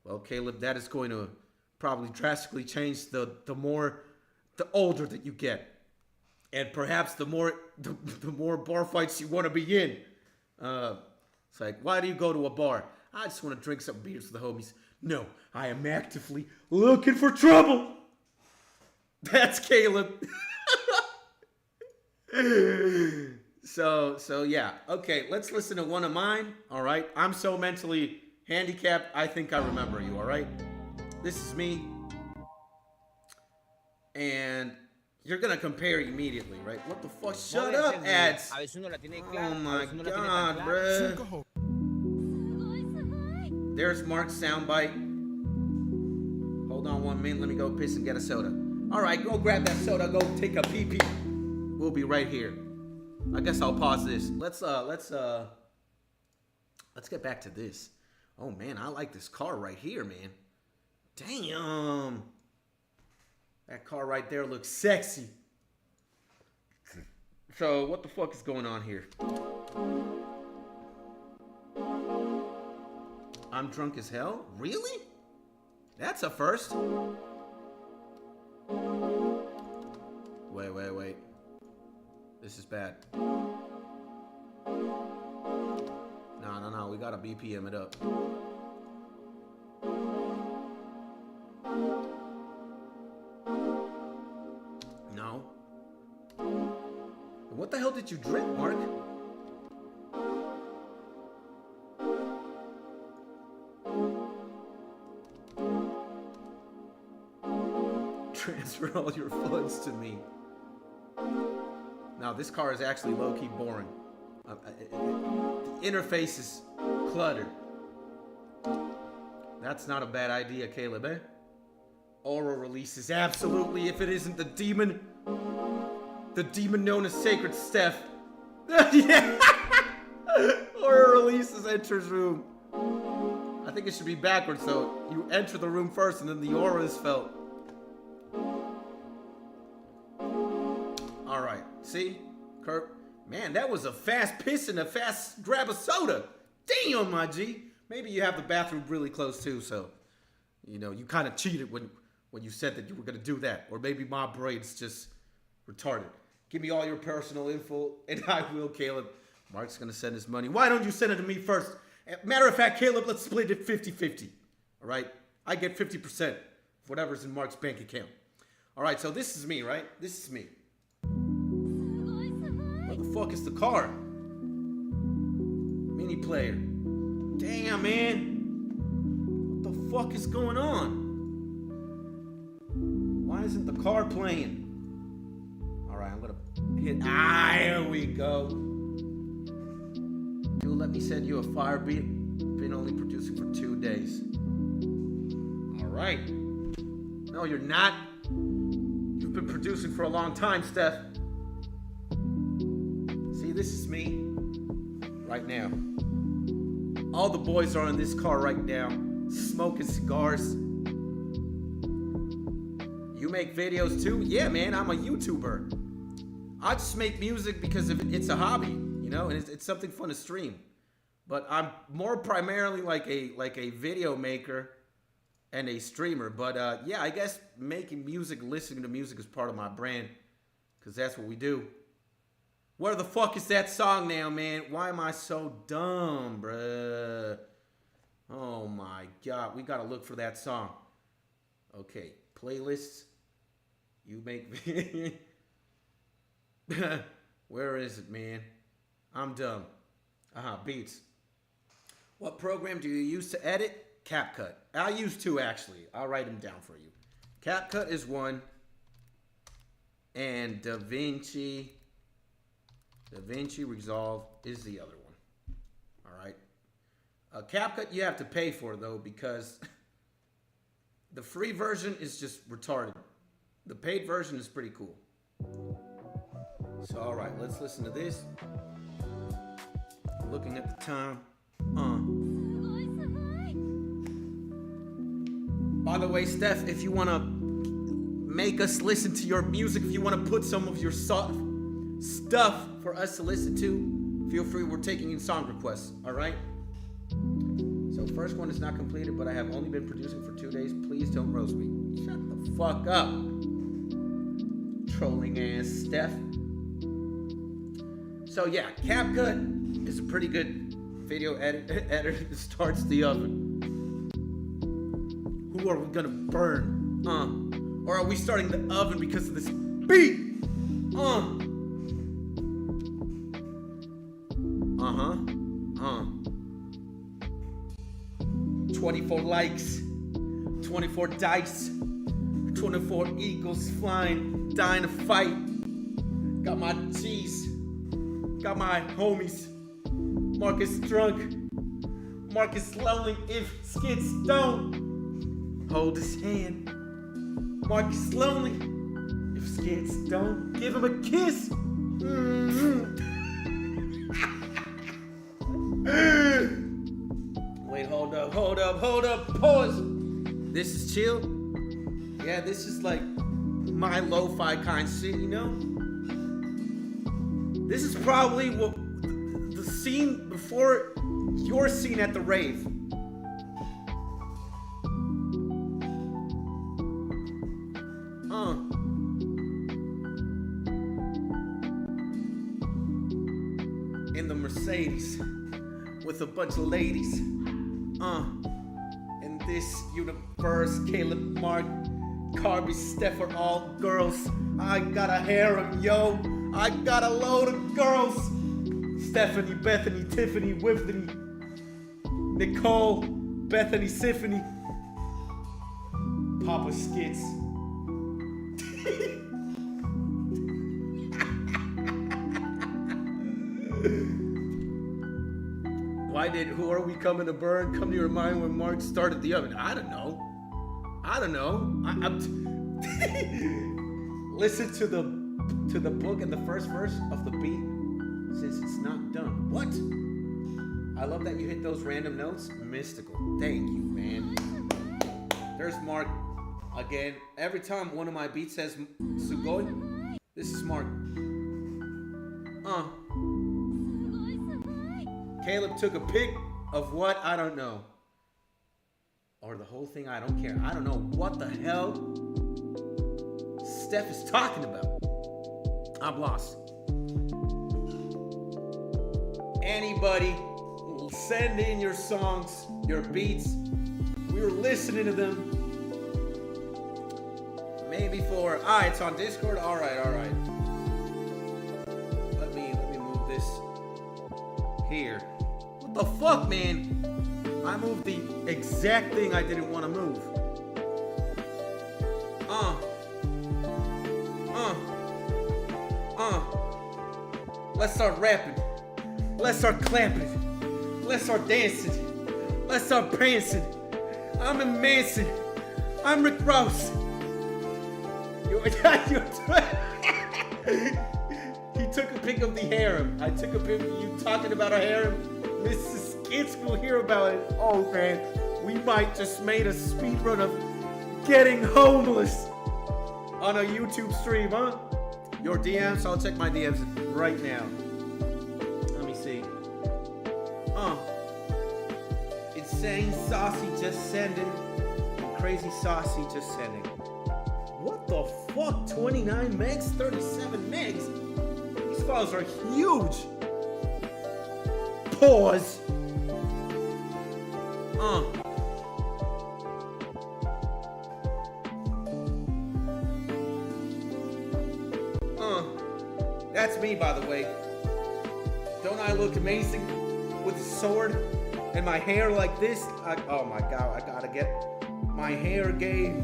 Well, Caleb, that is going to probably drastically change the older that you get. And perhaps the more bar fights you want to be in. It's like, why do you go to a bar? I just want to drink some beers with the homies. No, I am actively looking for trouble. That's Caleb. So yeah. Okay, let's listen to one of mine. All right. I'm so mentally handicapped, I think I remember you. All right. This is me. And you're going to compare immediately, right? What the fuck? Shut up, ads. Oh my God, bruh. There's Mark's soundbite. Hold on 1 minute. Let me go piss and get a soda. All right, go grab that soda. Go take a pee-pee. We'll be right here. I guess I'll pause this. Let's get back to this. Oh man, I like this car right here, man. Damn. That car right there looks sexy. So, what the fuck is going on here? I'm drunk as hell? Really? That's a first. Wait. This is bad. No. We gotta BPM it up. No. What the hell did you drink, Mark? Transfer all your funds to me. Now, this car is actually low-key boring. The interface is cluttered. That's not a bad idea, Caleb, eh? Aura releases, absolutely, if it isn't the demon known as Sacred Steph. Yeah! Aura releases, enters room. I think it should be backwards, though. You enter the room first, and then the aura is felt. Alright, see? Kirk. Man, that was a fast piss and a fast grab of soda. Damn, my G. Maybe you have the bathroom really close, too, so... You know, you kind of cheated when you said that you were going to do that. Or maybe my brain's just retarded. Give me all your personal info, and I will, Caleb. Mark's going to send his money. Why don't you send it to me first? Matter of fact, Caleb, let's split it 50-50. All right? I get 50% of whatever's in Mark's bank account. All right, so this is me, right? This is me. Where the fuck is the car? Mini player. Damn, man. What the fuck is going on? Why isn't the car playing? All right, I'm gonna hit. Here we go. Dude, let me send you a fire beat. Been only producing for 2 days. All right. No, you're not. You've been producing for a long time, Steph. See, this is me right now. All the boys are in this car right now, smoking cigars. You make videos too? Yeah, man, I'm a YouTuber. I just make music because it's a hobby, you know, and it's something fun to stream. But I'm more primarily like a video maker and a streamer. But yeah, I guess making music, listening to music is part of my brand, because that's what we do. Where the fuck is that song now, man? Why am I so dumb, bruh? Oh my God, we gotta look for that song. Okay, playlists. You make. Where is it, man? I'm dumb. Beats. What program do you use to edit? CapCut. I use 2 actually. I'll write them down for you. CapCut is one, and DaVinci Resolve is the other one. All right. CapCut you have to pay for though, because the free version is just retarded. The paid version is pretty cool. So all right, let's listen to this. Looking at the time. By the way, Steph, if you want to make us listen to your music, if you want to put some of your stuff for us to listen to, feel free. We're taking in song requests, all right? So first one is not completed, but I have only been producing for 2 days. Please don't roast me. Shut the fuck up. Trolling ass Steph. So yeah, CapCut is a pretty good video editor that starts the oven. Who are we gonna burn? Or are we starting the oven because of this beat? 24 likes, 24 dice, 24 eagles flying, dying to fight. Got my G's, got my homies. Marcus drunk, Marcus lonely. If skits don't hold his hand, Marcus lonely. If skits don't give him a kiss. Wait, hold up, pause. This is chill. Yeah, this is like my lo-fi kind shit, you know? This is probably what the scene before your scene at the rave. In the Mercedes with a bunch of ladies. In this universe, Caleb, Mark, Carby, Steph are all girls. I got a harem, yo. I got a load of girls. Stephanie, Bethany, Tiffany, Whiffany, Nicole, Bethany, Symphony, Papa Skits. Who are we coming to burn? Come to your mind when Mark started the oven. I don't know. Listen to the book and the first verse of the beat since it's not done. What? I love that you hit those random notes. Mystical. Thank you, man. There's Mark again. Every time one of my beats says Sugoi, this is Mark. Caleb took a pic of what? I don't know. Or the whole thing, I don't care. I don't know what the hell Steph is talking about. I'm lost. Anybody will send in your songs, your beats. We were listening to them. me before. Ah, it's on Discord. All right. Let me move this here. What the fuck, man? I moved the exact thing I didn't want to move. Let's start rapping. Let's start clapping. Let's start dancing. Let's start prancing. I'm in Manson. I'm Rick Ross. He took a pic of the harem. I took a pic of you talking about a harem. Mrs. Skits will hear about it. Oh man, we might just made a speed run of getting homeless on a YouTube stream, huh? Your DMs? I'll check my DMs right now. Let me see. Insane Saucy just sending. Crazy Saucy just sending. What the fuck? 29 megs? 37 megs? These files are huge. Pause. That's me, by the way. Don't I look amazing with a sword and my hair like this? Oh my god, I gotta get my hair game.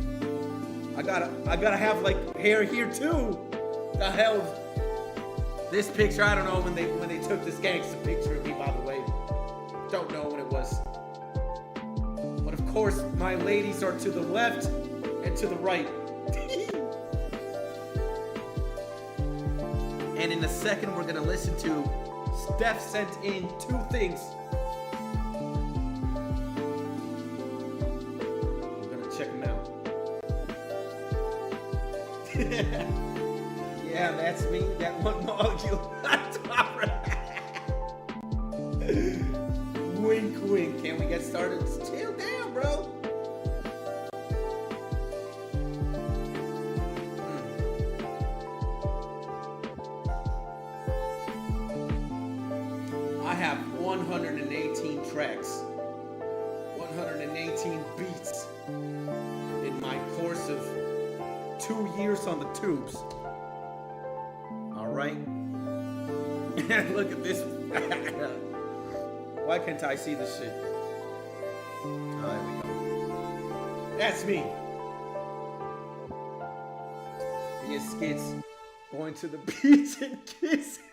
I gotta have like hair here too. The hell? This picture, I don't know when they took this gangster picture of me, by the way. Don't know when it was. But of course, my ladies are to the left and to the right. And in a second, we're gonna listen to Steph sent in 2 things. We're gonna check them out. Yeah, that's me. That one molecule. Wink, wink. Can we get started? Chill down, bro. I have 118 tracks, 118 beats in my course of 2 years on the tubes. All right. Look at this. Why can't I see this shit? Oh, there we go. That's me. Me and Skits going to the beach and kissing.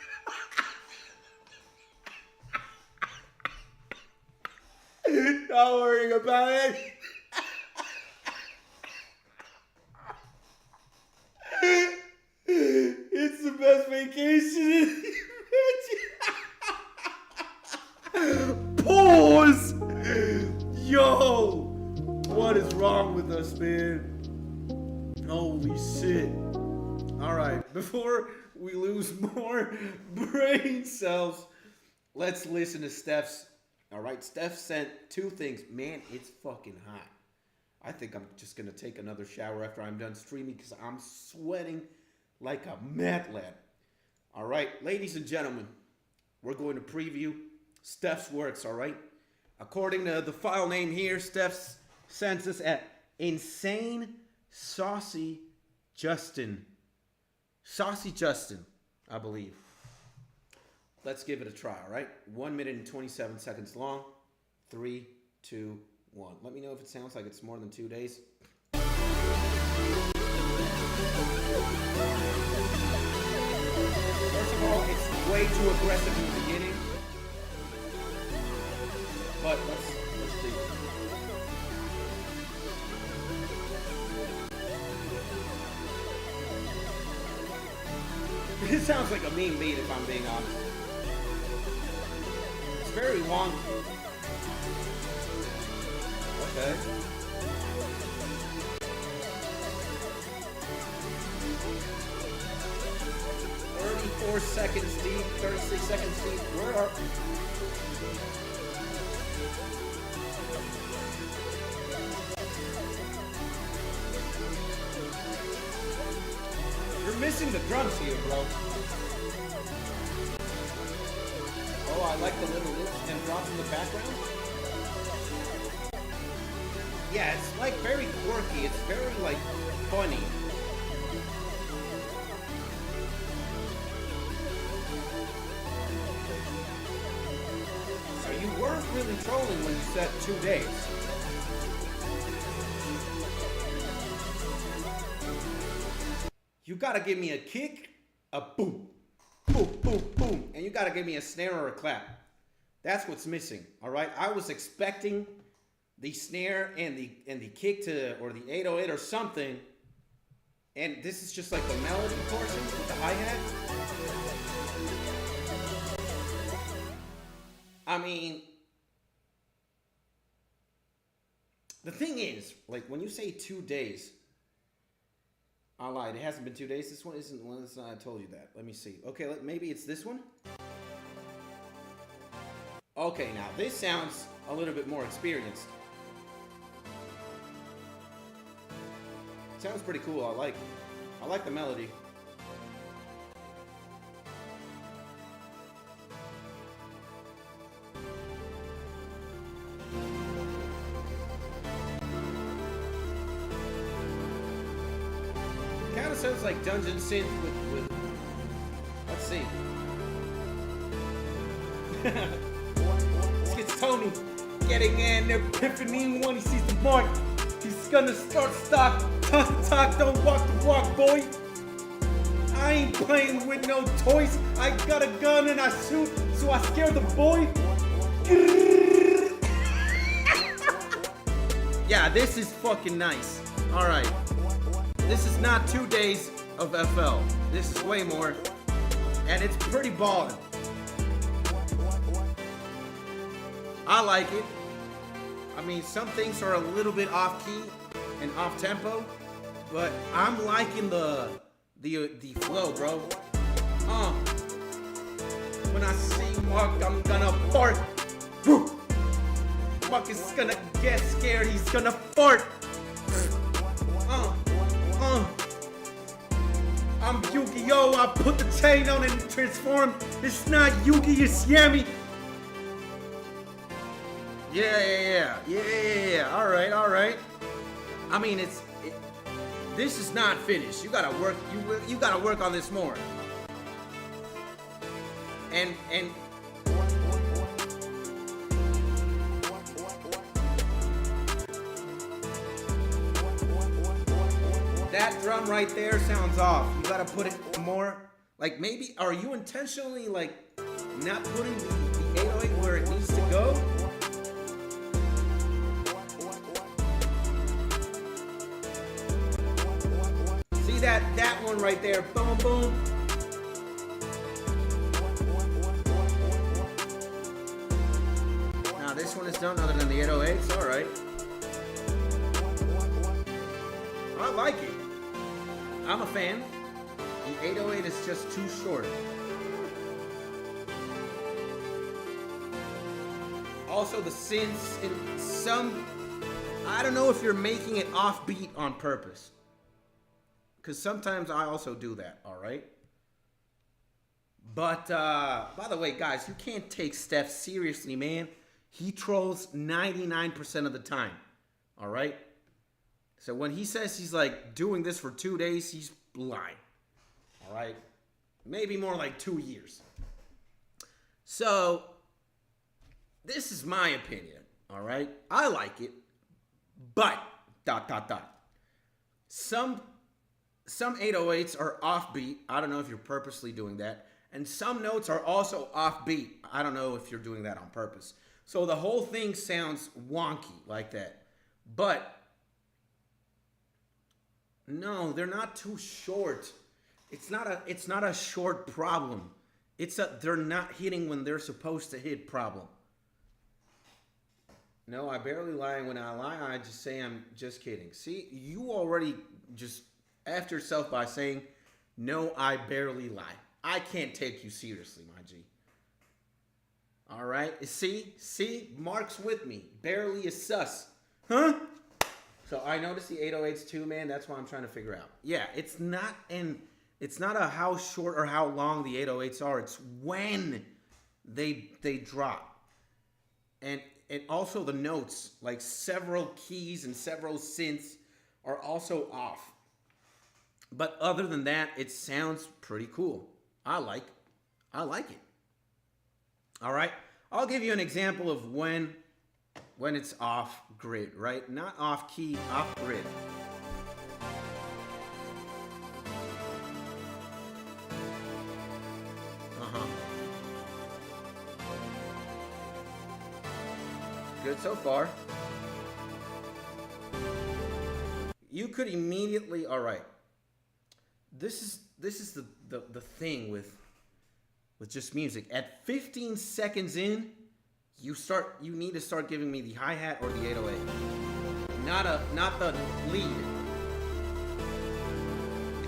Not worrying about it. It's the best vacation. Pause. Yo, what is wrong with us, man? Holy shit. All right, before we lose more brain cells, let's listen to Steph's. All right, Steph sent 2 things. Man, it's fucking hot. I think I'm just going to take another shower after I'm done streaming because I'm sweating like a mad lad. All right, ladies and gentlemen, we're going to preview Steph's works, all right? According to the file name here, Steph sends us at Insane Saucy Justin. Saucy Justin, I believe. Let's give it a try, all right? 1 minute and 27 seconds long. 3, 2, 1. Let me know if it sounds like it's more than 2 days. First of all, it's way too aggressive in the beginning. But let's see. It sounds like a mean beat if I'm being honest. It's very long. Okay. 34 seconds deep, 36 seconds deep. Where are... You're missing the drums here, bro. Oh, I like the little lips and drums in the background. Yeah, it's like very quirky. It's very like funny. trolling when you said 2 days. You gotta give me a kick, a boom, boom, boom, boom, and you gotta give me a snare or a clap. That's what's missing. All right. I was expecting the snare and the kick to, or the 808 or something, and this is just like the melody portion with the hi-hat. I mean, the thing is, like when you say 2 days, I lied. It hasn't been 2 days. This one isn't one. I told you that. Let me see. Okay, maybe it's this one. Okay, now this sounds a little bit more experienced. Sounds pretty cool. I like the melody. Kind of sounds like Dungeon Synth with let's see. It's Tony getting an epiphany when he sees the mark. He's gonna start stock, talk the talk, don't walk the walk, boy. I ain't playing with no toys. I got a gun and I shoot, so I scare the boy. Yeah, this is fucking nice. Alright. This is not 2 days of FL. This is way more. And it's pretty ballin'. I like it. I mean, some things are a little bit off key and off tempo, but I'm liking the flow, bro. When I see Mark, I'm gonna fart. Mark is gonna get scared. He's gonna fart. I'm Yu-Gi-Oh! I put the chain on and transform. It's not Yugi, it's Yami. Yeah. All right. I mean, this is not finished. You gotta work. You gotta work on this more. And that drum right there sounds off. You gotta put it more. Like maybe, are you intentionally like not putting the 808 where it needs to go? See that one right there? Boom, boom. Now this one is done other than the 808s. All right. I like it. I'm a fan. The 808 is just too short. Also, the synths in some... I don't know if you're making it offbeat on purpose. Because sometimes I also do that, alright? But, by the way, guys, you can't take Steph seriously, man. He trolls 99% of the time, alright? So when he says he's like doing this for 2 days, he's lying. All right? Maybe more like 2 years. So this is my opinion. All right? I like it. But some 808s are offbeat. I don't know if you're purposely doing that. And some notes are also offbeat. I don't know if you're doing that on purpose. So the whole thing sounds wonky like that. But no, they're not too short. It's not a short problem. They're not hitting when they're supposed to hit problem. No, I barely lie. When I lie, I just say I'm just kidding. See, you already just effed yourself by saying, no, I barely lie. I can't take you seriously, my G. All right? See, Mark's with me. Barely is sus. Huh? So I noticed the 808s too, man. That's what I'm trying to figure out. Yeah, it's not a how short or how long the 808s are. It's when they drop. And also the notes, like several keys and several synths are also off. But other than that, it sounds pretty cool. I like it. All right. I'll give you an example of when when it's off grid, right? Not off key, off grid. Uh-huh. Good so far. You could immediately, all right. This is the thing with just music. At 15 seconds in, you need to start giving me the hi-hat or the 808. Not the lead.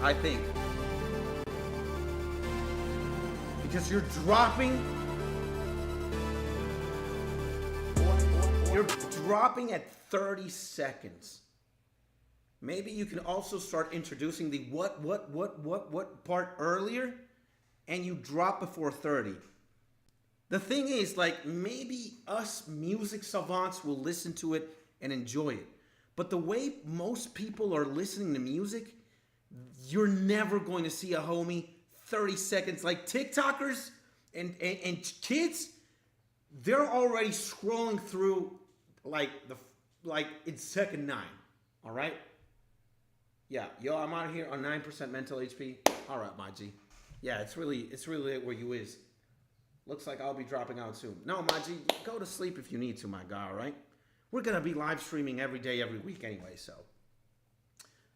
I think. Because you're dropping at 30 seconds. Maybe you can also start introducing the what part earlier, and you drop before 30. The thing is, like, maybe us music savants will listen to it and enjoy it. But the way most people are listening to music, you're never going to see a homie 30 seconds. Like TikTokers and kids, they're already scrolling through like it's second 9. All right? Yeah, yo, I'm out here on 9% mental HP. All right, my G. Yeah, it's really where you is. Looks like I'll be dropping out soon. No, my G, go to sleep if you need to, my guy, all right? We're going to be live streaming every day, every week anyway,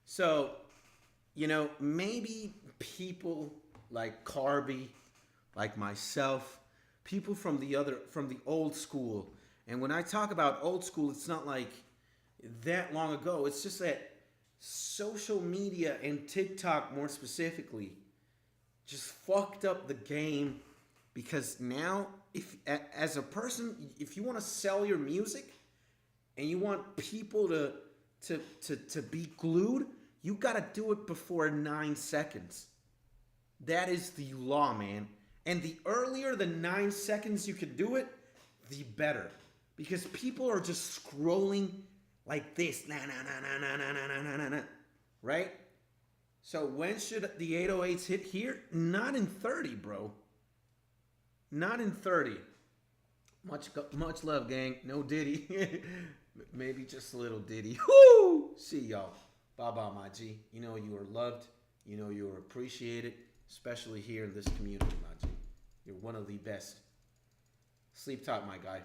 So, you know, maybe people like Carby, like myself, people from the old school. And when I talk about old school, it's not like that long ago. It's just that social media and TikTok more specifically just fucked up the game, because now if as a person, if you want to sell your music and you want people to be glued, you got to do it before 9 seconds. That is the law, man. And the earlier than 9 seconds you can do it, the better, because people are just scrolling like this, right? So when should the 808s hit here? Not in 30, bro. Not in 30. Much love, gang. No Diddy. Maybe just a little Diddy. Woo! See y'all. Bye-bye, my G. You know you are loved. You know you are appreciated, especially here in this community, my G. You're one of the best. Sleep tight, my guy.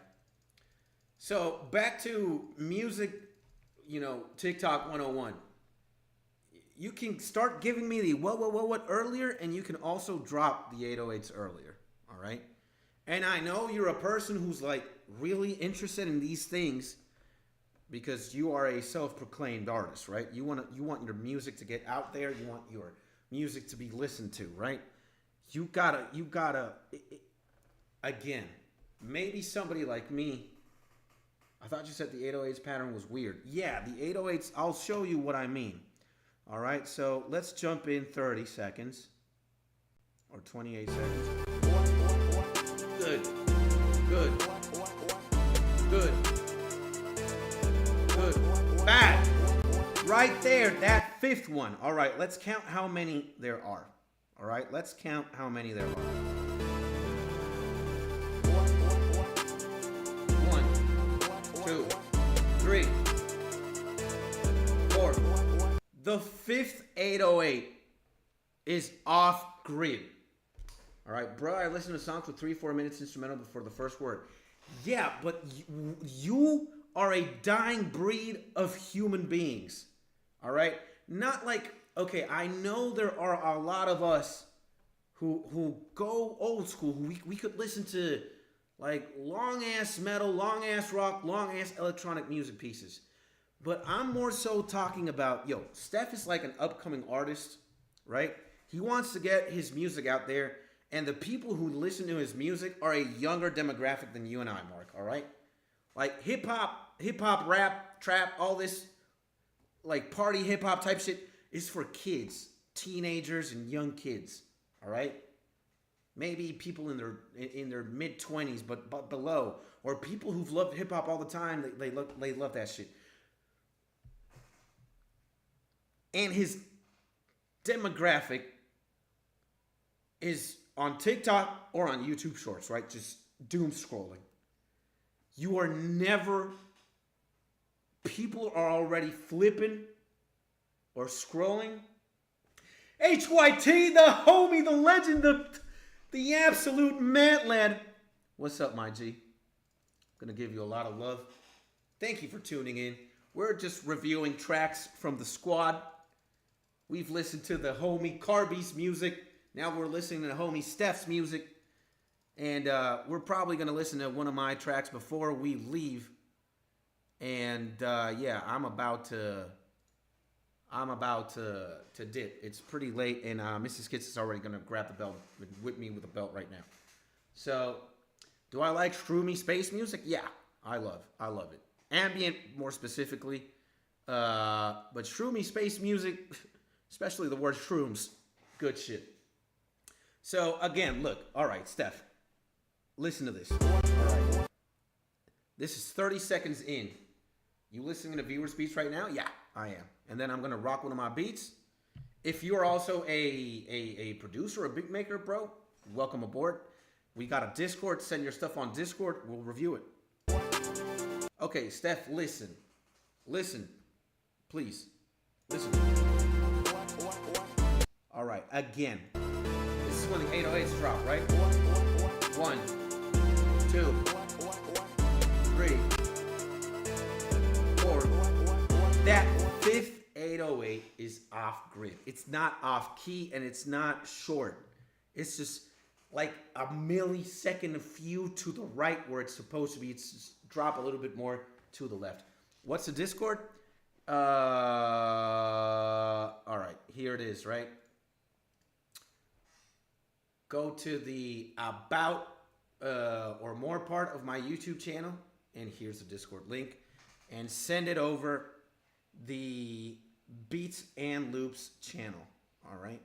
So back to music, you know, TikTok 101. You can start giving me the what earlier, and you can also drop the 808s earlier, all right? And I know you're a person who's like really interested in these things because you are a self-proclaimed artist, right? You want your music to get out there. You want your music to be listened to, right? You gotta again, maybe somebody like me. I thought you said the 808s pattern was weird. Yeah, the 808s, I'll show you what I mean. All right, so let's jump in 30 seconds or 28 seconds. Good. Bad. Right there, that fifth one. All right, let's count how many there are. All right, let's count how many there are. 1, 2, 3, 4. The fifth 808 is off grid. All right, bro, I listen to songs with 3-4 minutes instrumental before the first word. Yeah, but you are a dying breed of human beings. All right? Not like, okay, I know there are a lot of us who go old school, who we could listen to like long-ass metal, long-ass rock, long-ass electronic music pieces. But I'm more so talking about, Steph is like an upcoming artist, right? He wants to get his music out there, and the people who listen to his music are a younger demographic than you and I, Mark, all right? Like hip-hop, rap, trap, all this like party hip-hop type shit is for kids, teenagers and young kids, all right? Maybe people in their mid-20s but below, or people who've loved hip-hop all the time, they love that shit. And his demographic is on TikTok or on YouTube Shorts, right? Just doom scrolling. You are never people are already flipping or scrolling. HYT, the homie, the legend, the absolute mad lad. What's up, my G? Gonna give you a lot of love. Thank you for tuning in. We're just reviewing tracks from the squad. We've listened to the homie Carby's music. Now we're listening to the homie Steph's music. And we're probably gonna listen to one of my tracks before we leave. And yeah, I'm about to dip. It's pretty late, and Mrs. Kitts is already gonna grab the belt with me with the belt right now. So, do I like shroomy space music? Yeah, I love it. Ambient, more specifically, but shroomy space music, especially the word shrooms, good shit. So again, look, all right, Steph, listen to this. All right, this is 30 seconds in. You listening to viewer speech right now? Yeah, I am. And then I'm gonna rock one of my beats. If you're also a producer, a beat maker, bro, welcome aboard. We got a Discord. Send your stuff on Discord. We'll review it. Okay, Steph, listen. Listen. Please. Listen. All right, again. This is when the 808s drop, right? 1, 2, 3, 4. That fifth 808 is off grid. It's not off key and it's not short. It's just like a millisecond few to the right where it's supposed to be. It's just drop a little bit more to the left. What's the Discord? All right, here it is, right? Go to the about or more part of my YouTube channel, and here's the Discord link, and send it over the Beats and Loops channel. All right,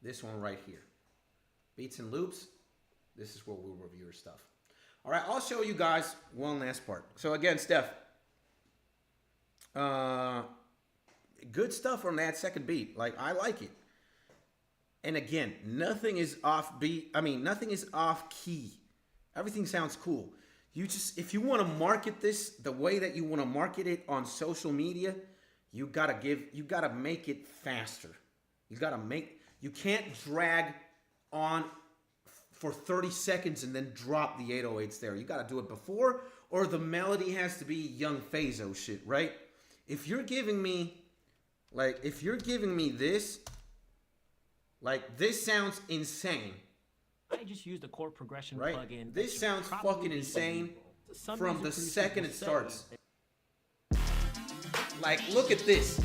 this one right here, Beats and Loops. This is where we'll review your stuff. All right, I'll show you guys one last part. So again, Steph, good stuff on that second beat. Like, I like it. And again, nothing is off beat. I mean, nothing is off key. Everything sounds cool. You just, if you want to market this the way that you want to market it on social media, you gotta make it faster. You can't drag on for 30 seconds and then drop the 808s there. You gotta do it before, or the melody has to be Young Phaso shit, right? If you're giving me this, like, this sounds insane. I just used the chord progression right? plugin. This sounds fucking insane from the second it starts. Like, look at this.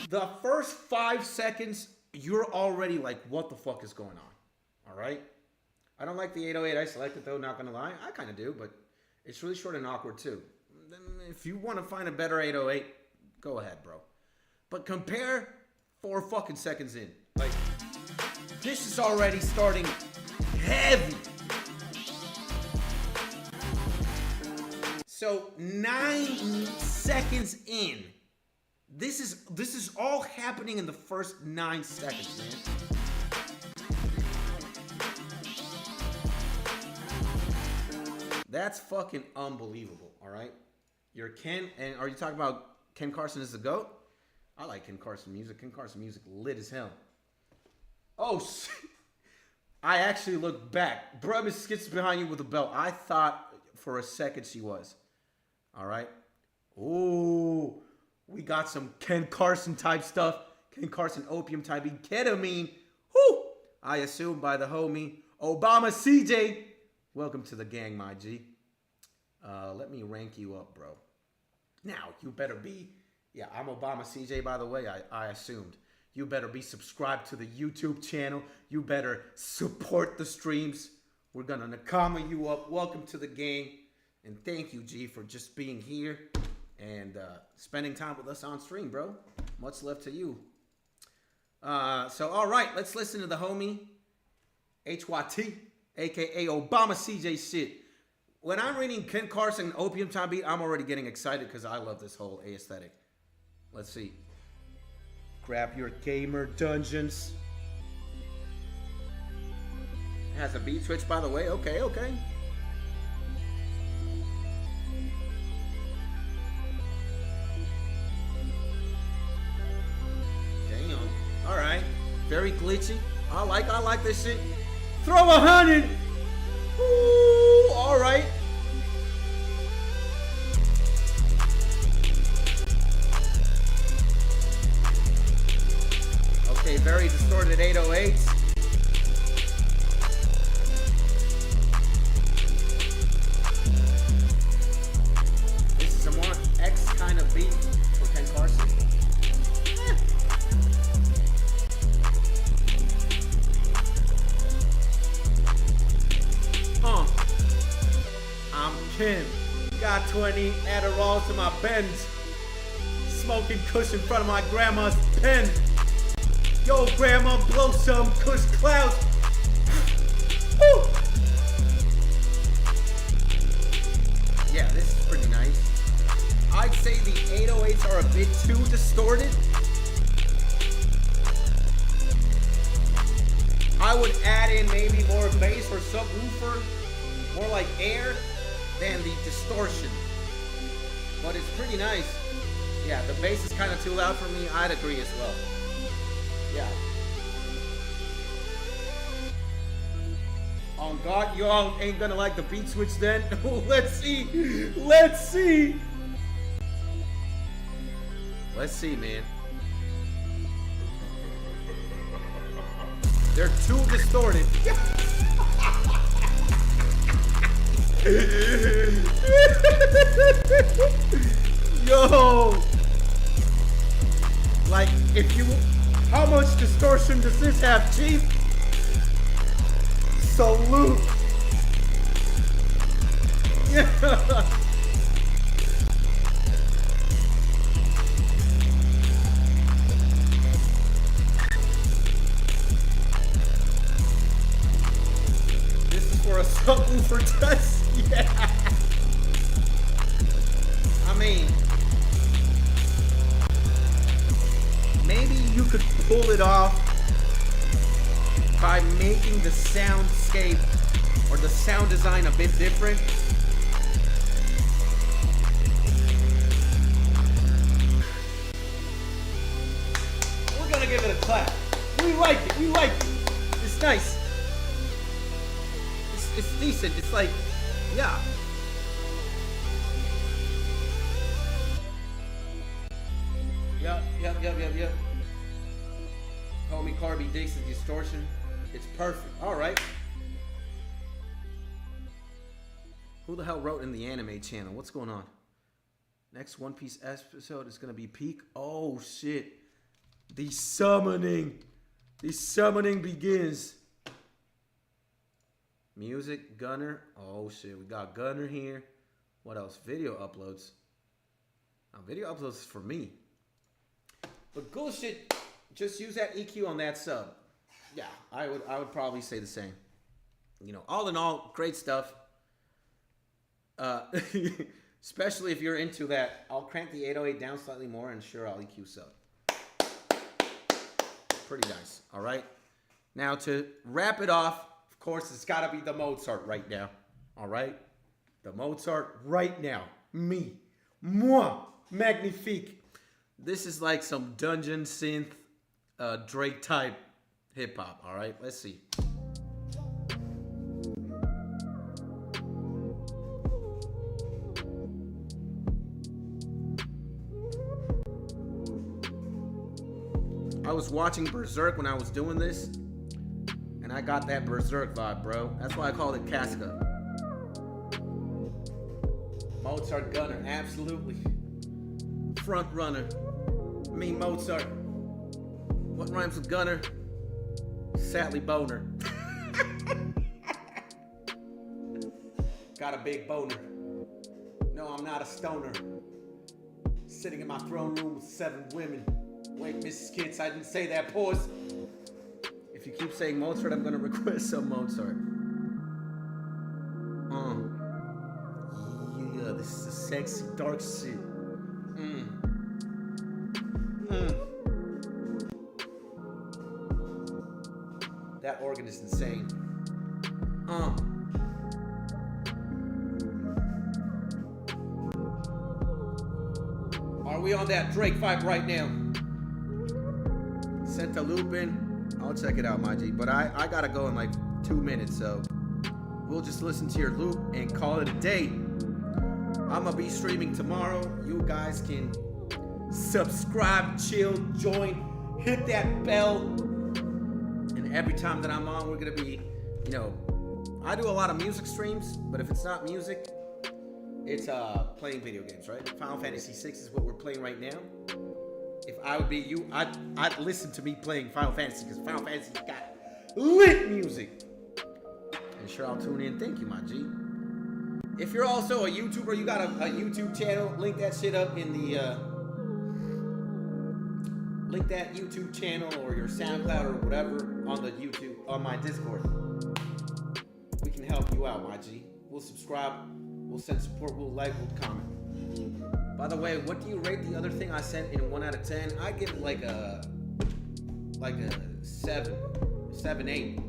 The first 5 seconds, you're already like, what the fuck is going on? All right? I don't like the 808 I selected, though, not gonna lie. I kind of do, but it's really short and awkward, too. Then if you want to find a better 808, go ahead, bro. But compare 4 fucking seconds in. Like, this is already starting heavy. So 9 seconds in. This is all happening in the first 9 seconds, man. That's fucking unbelievable, all right? You're Ken, and are you talking about Ken Carson is the GOAT? I like Ken Carson music. Ken Carson music lit as hell. Oh, shit. I actually looked back. Bruh, Miss Skits behind you with a belt. I thought for a second she was. All right? Ooh, we got some Ken Carson type stuff. Ken Carson opium type ketamine. Whoo! I assume by the homie Obama CJ. Welcome to the gang, my G. Let me rank you up, bro. Now, you better be... Yeah, I'm Obama CJ, by the way. I assumed. You better be subscribed to the YouTube channel. You better support the streams. We're going to Nakama you up. Welcome to the gang. And thank you, G, for just being here and spending time with us on stream, bro. Much love to you. So, all right, let's listen to the homie HYT, a.k.a. Obama CJ shit. When I'm reading Ken Carson Opium Time Beat, I'm already getting excited because I love this whole aesthetic. Let's see. Grab your gamer dungeons. It has a beat switch, by the way. Okay, okay. very glitchy. I like this shit. Throw 100. Ooh, all right. Okay, very distorted 808s. This is a more X kind of beat for Ken Carson. I'm Kim. Got 20 Adderalls in my Benz. Smoking kush in front of my grandma's pen. Yo, grandma, blow some kush clouds. Woo! Yeah, this is pretty nice. I'd say the 808s are a bit too distorted. I would add in maybe more bass or subwoofer, more like air than the distortion. But it's pretty nice. Yeah, the bass is kind of too loud for me. I'd agree as well. Yeah. On God, y'all ain't gonna like the beat switch then. Let's see. Let's see. Let's see, man. They're too distorted. Yo. Like, if you... How much distortion does this have, Chief? Salute. Yeah. This is for a subwoofer test? Yeah. I mean... Maybe you could pull it off by making the soundscape or the sound design a bit different. We're gonna give it a clap. We like it. We like it. It's nice. It's decent. It's like, yeah. Yep. Homie Carby digs the distortion. It's perfect. Alright. Who the hell wrote in the anime channel? What's going on? Next One Piece episode is gonna be peak. Oh shit. The summoning. The summoning begins. Music, Gunner. Oh shit. We got Gunner here. What else? Video uploads. Now, video uploads is for me. But cool shit, just use that EQ on that sub. Yeah, I would probably say the same. You know, all in all, great stuff. Especially if you're into that. I'll crank the 808 down slightly more and sure, I'll EQ sub. Pretty nice, all right? Now to wrap it off, of course, it's gotta be the Mozart right now, all right? The Mozart right now. Me. Moi. Magnifique. This is like some dungeon synth, Drake type hip hop. All right, let's see. I was watching Berserk when I was doing this, and I got that Berserk vibe, bro. That's why I called it Casca. Mozart Gunner, absolutely. Front runner. Me, Mozart. What rhymes with Gunner? Sadly, boner. Got a big boner. No, I'm not a stoner. Sitting in my throne room with 7 women. Wait, Mrs. Kitts, I didn't say that. Pause. If you keep saying Mozart, I'm gonna request some Mozart. Yeah, this is a sexy, dark shit. That organ is insane. Are we on that Drake vibe right now? Santa Lupin, I'll check it out, my G. But I gotta go in like 2 minutes, so we'll just listen to your loop and call it a day. I'm gonna be streaming tomorrow. You guys can subscribe, chill, join, hit that bell. And every time that I'm on, we're gonna be, you know, I do a lot of music streams, but if it's not music, it's playing video games, right? Final Fantasy VI is what we're playing right now. If I would be you, I'd listen to me playing Final Fantasy, because Final Fantasy's got lit music. And sure, I'll tune in. Thank you, my G. If you're also a YouTuber, you got a YouTube channel, link that shit up in the link that YouTube channel or your SoundCloud or whatever on the YouTube, on my Discord. We can help you out, my G. We'll subscribe, we'll send support, we'll like, we'll comment. By the way, what do you rate the other thing I sent in 1 out of 10? I give it like a 7, 8.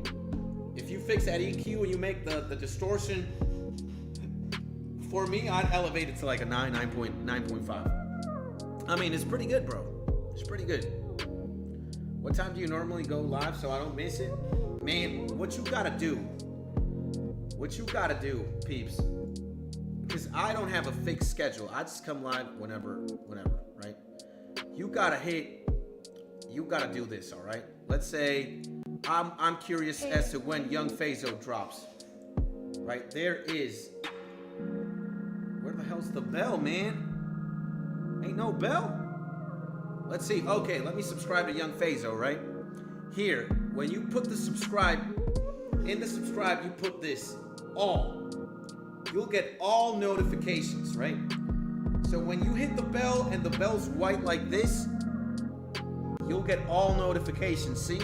If you fix that EQ and you make the distortion, for me, I'd elevate it to like a 9.5. I mean, it's pretty good, bro. It's pretty good. What time do you normally go live so I don't miss it? Man, what you gotta do, peeps, because I don't have a fixed schedule. I just come live whenever, right? You gotta do this, all right? Let's say I'm curious as to when Young Phaso drops, right? There is, where the hell's the bell, man? Ain't no bell? Let's see. Okay, let me subscribe to Young Phaso, right? Here, when you put the subscribe, in the subscribe, you put this, all. You'll get all notifications, right? So when you hit the bell and the bell's white like this, you'll get all notifications, see?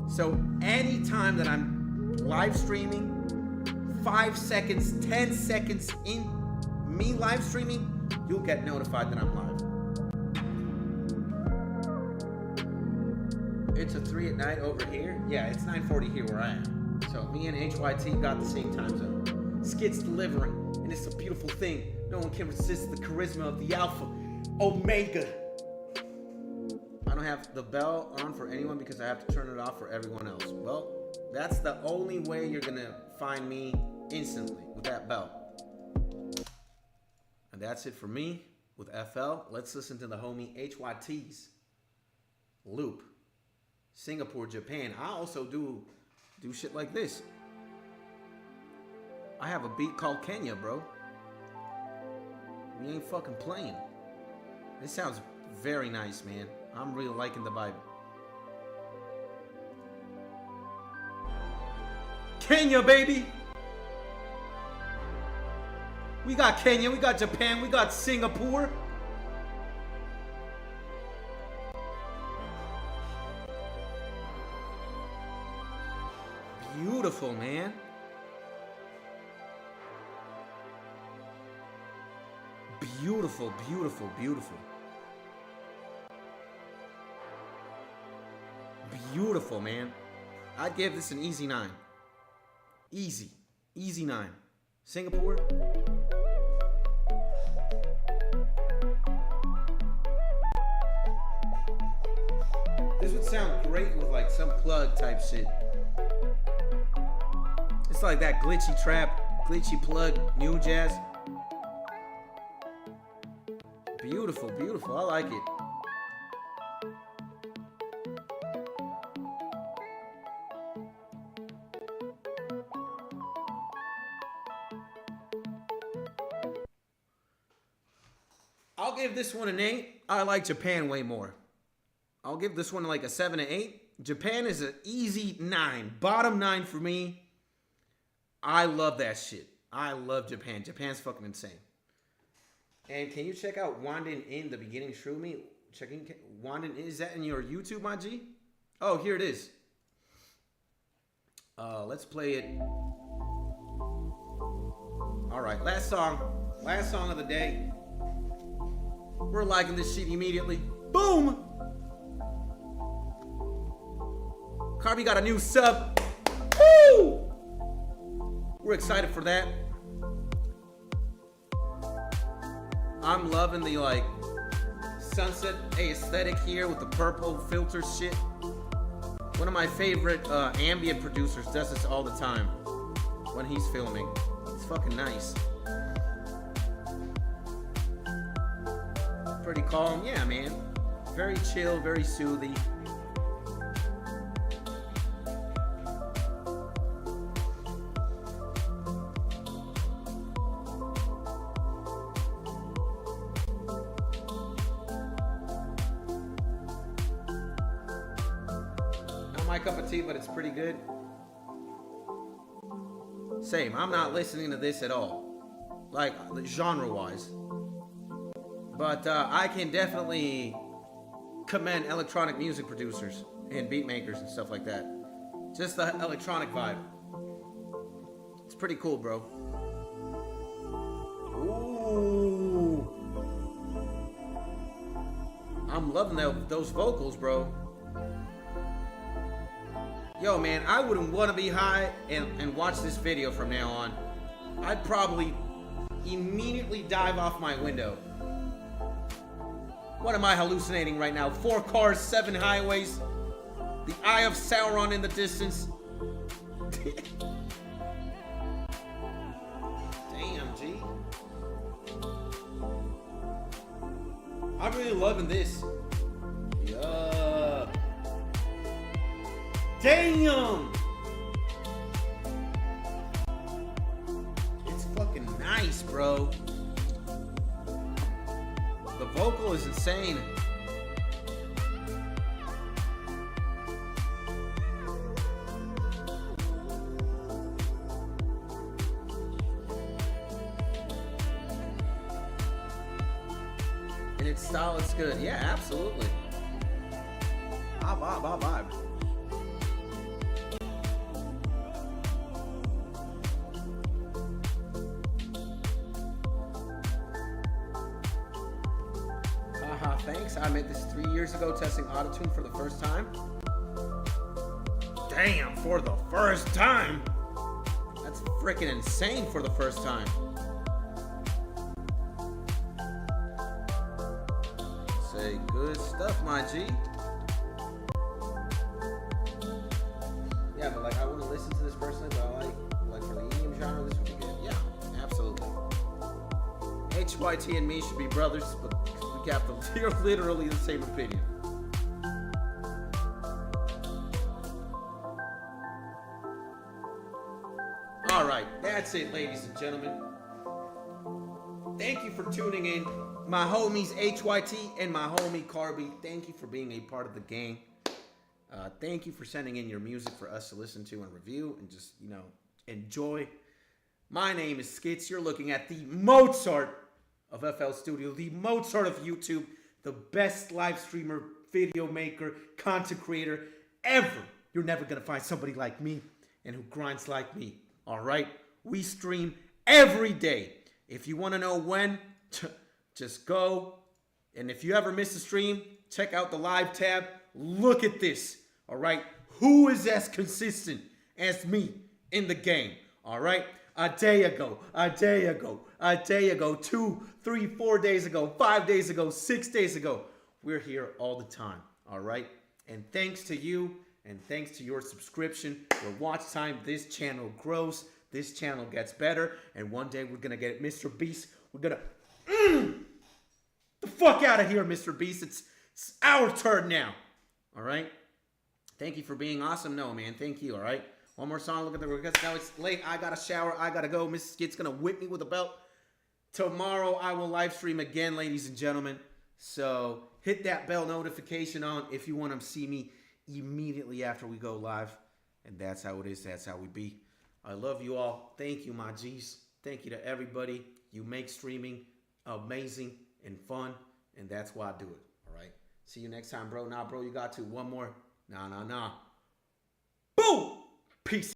So anytime that I'm live streaming, 5 seconds, 10 seconds in me live streaming, you'll get notified that I'm live. It's a 3 at night over here. Yeah, it's 9:40 here where I am. So me and HYT got the same time zone. Skit's delivering, and it's a beautiful thing. No one can resist the charisma of the Alpha Omega. I don't have the bell on for anyone because I have to turn it off for everyone else. Well, that's the only way you're gonna find me instantly, with that bell. And that's it for me with FL. Let's listen to the homie HYT's loop. Singapore, Japan. I also do shit like this. I have a beat called Kenya, bro. We ain't fucking playing. This sounds very nice, man. I'm really liking the vibe. Kenya, baby! We got Kenya, we got Japan, we got Singapore. Beautiful, man. Beautiful, beautiful, beautiful. Beautiful, man. I'd give this an easy 9. Easy 9. Singapore. This would sound great with like some plug type shit. It's like that glitchy trap, glitchy plug, new jazz. Beautiful, beautiful. I like it. I'll give this one an 8. I like Japan way more. I'll give this one like a 7 or 8. Japan is an easy 9. Bottom 9 for me. I love that shit. I love Japan. Japan's fucking insane. And can you check out Wanden in the beginning Shroomy? Checking Wanden, is that in your YouTube, my G? Oh, here it is. Let's play it. All right, last song of the day. We're liking this shit immediately. Boom! Carby got a new sub. Woo! We're excited for that. I'm loving the like sunset aesthetic here with the purple filter shit. One of my favorite ambient producers does this all the time when he's filming. It's fucking nice. Pretty calm, yeah, man. Very chill, very soothing. Not my cup of tea, but it's pretty good. Same, I'm not listening to this at all. Like, genre-wise. But I can definitely commend electronic music producers and beat makers and stuff like that. Just the electronic vibe. It's pretty cool, bro. Ooh. I'm loving those vocals, bro. Yo, man, I wouldn't want to be high and watch this video from now on. I'd probably immediately dive off my window. What am I hallucinating right now? 4 cars, 7 highways. The Eye of Sauron in the distance. Damn, G. I'm really loving this. Yeah. Damn. It's fucking nice, bro. The vocal is insane. And its style is good. Yeah, absolutely. Vibe. Thanks. I made this 3 years ago testing autotune for the first time. Damn, for the first time? That's freaking insane for the first time. Say good stuff, my G. Yeah, but like I wouldn't listen to this personally, but I like for the EDM genre, this would be good. Yeah, absolutely. HYT and me should be brothers, but we're literally the same opinion. All right, that's it, ladies and gentlemen. Thank you for tuning in. My homies HYT and my homie Carby, thank you for being a part of the gang. Thank you for sending in your music for us to listen to and review and just, enjoy. My name is Skits. You're looking at the Mozart of FL Studio, the Mozart of YouTube, the best live streamer, video maker, content creator ever. You're never gonna find somebody like me and who grinds like me. All right, we stream every day. If you want to know when, just go. And if you ever miss a stream, check out the live tab. Look at this. All right, who is as consistent as me in the game? All right. A day ago, 2, 3, 4 days ago, 5 days ago, 6 days ago. We're here all the time, all right? And thanks to you and thanks to your subscription, your watch time, this channel grows, this channel gets better, and one day we're going to get Mr. Beast. We're going to... the fuck out of here, Mr. Beast. It's our turn now, all right? Thank you for being awesome. No, man, thank you, all right? One more song. Look at the request. Now it's late. I got to shower. I got to go. Mrs. Skit's going to whip me with a belt. Tomorrow I will live stream again, ladies and gentlemen. So hit that bell notification on if you want to see me immediately after we go live. And that's how it is. That's how we be. I love you all. Thank you, my G's. Thank you to everybody. You make streaming amazing and fun. And that's why I do it. All right. See you next time, bro. Nah, bro, you got to. One more. Nah. Boom. Peace.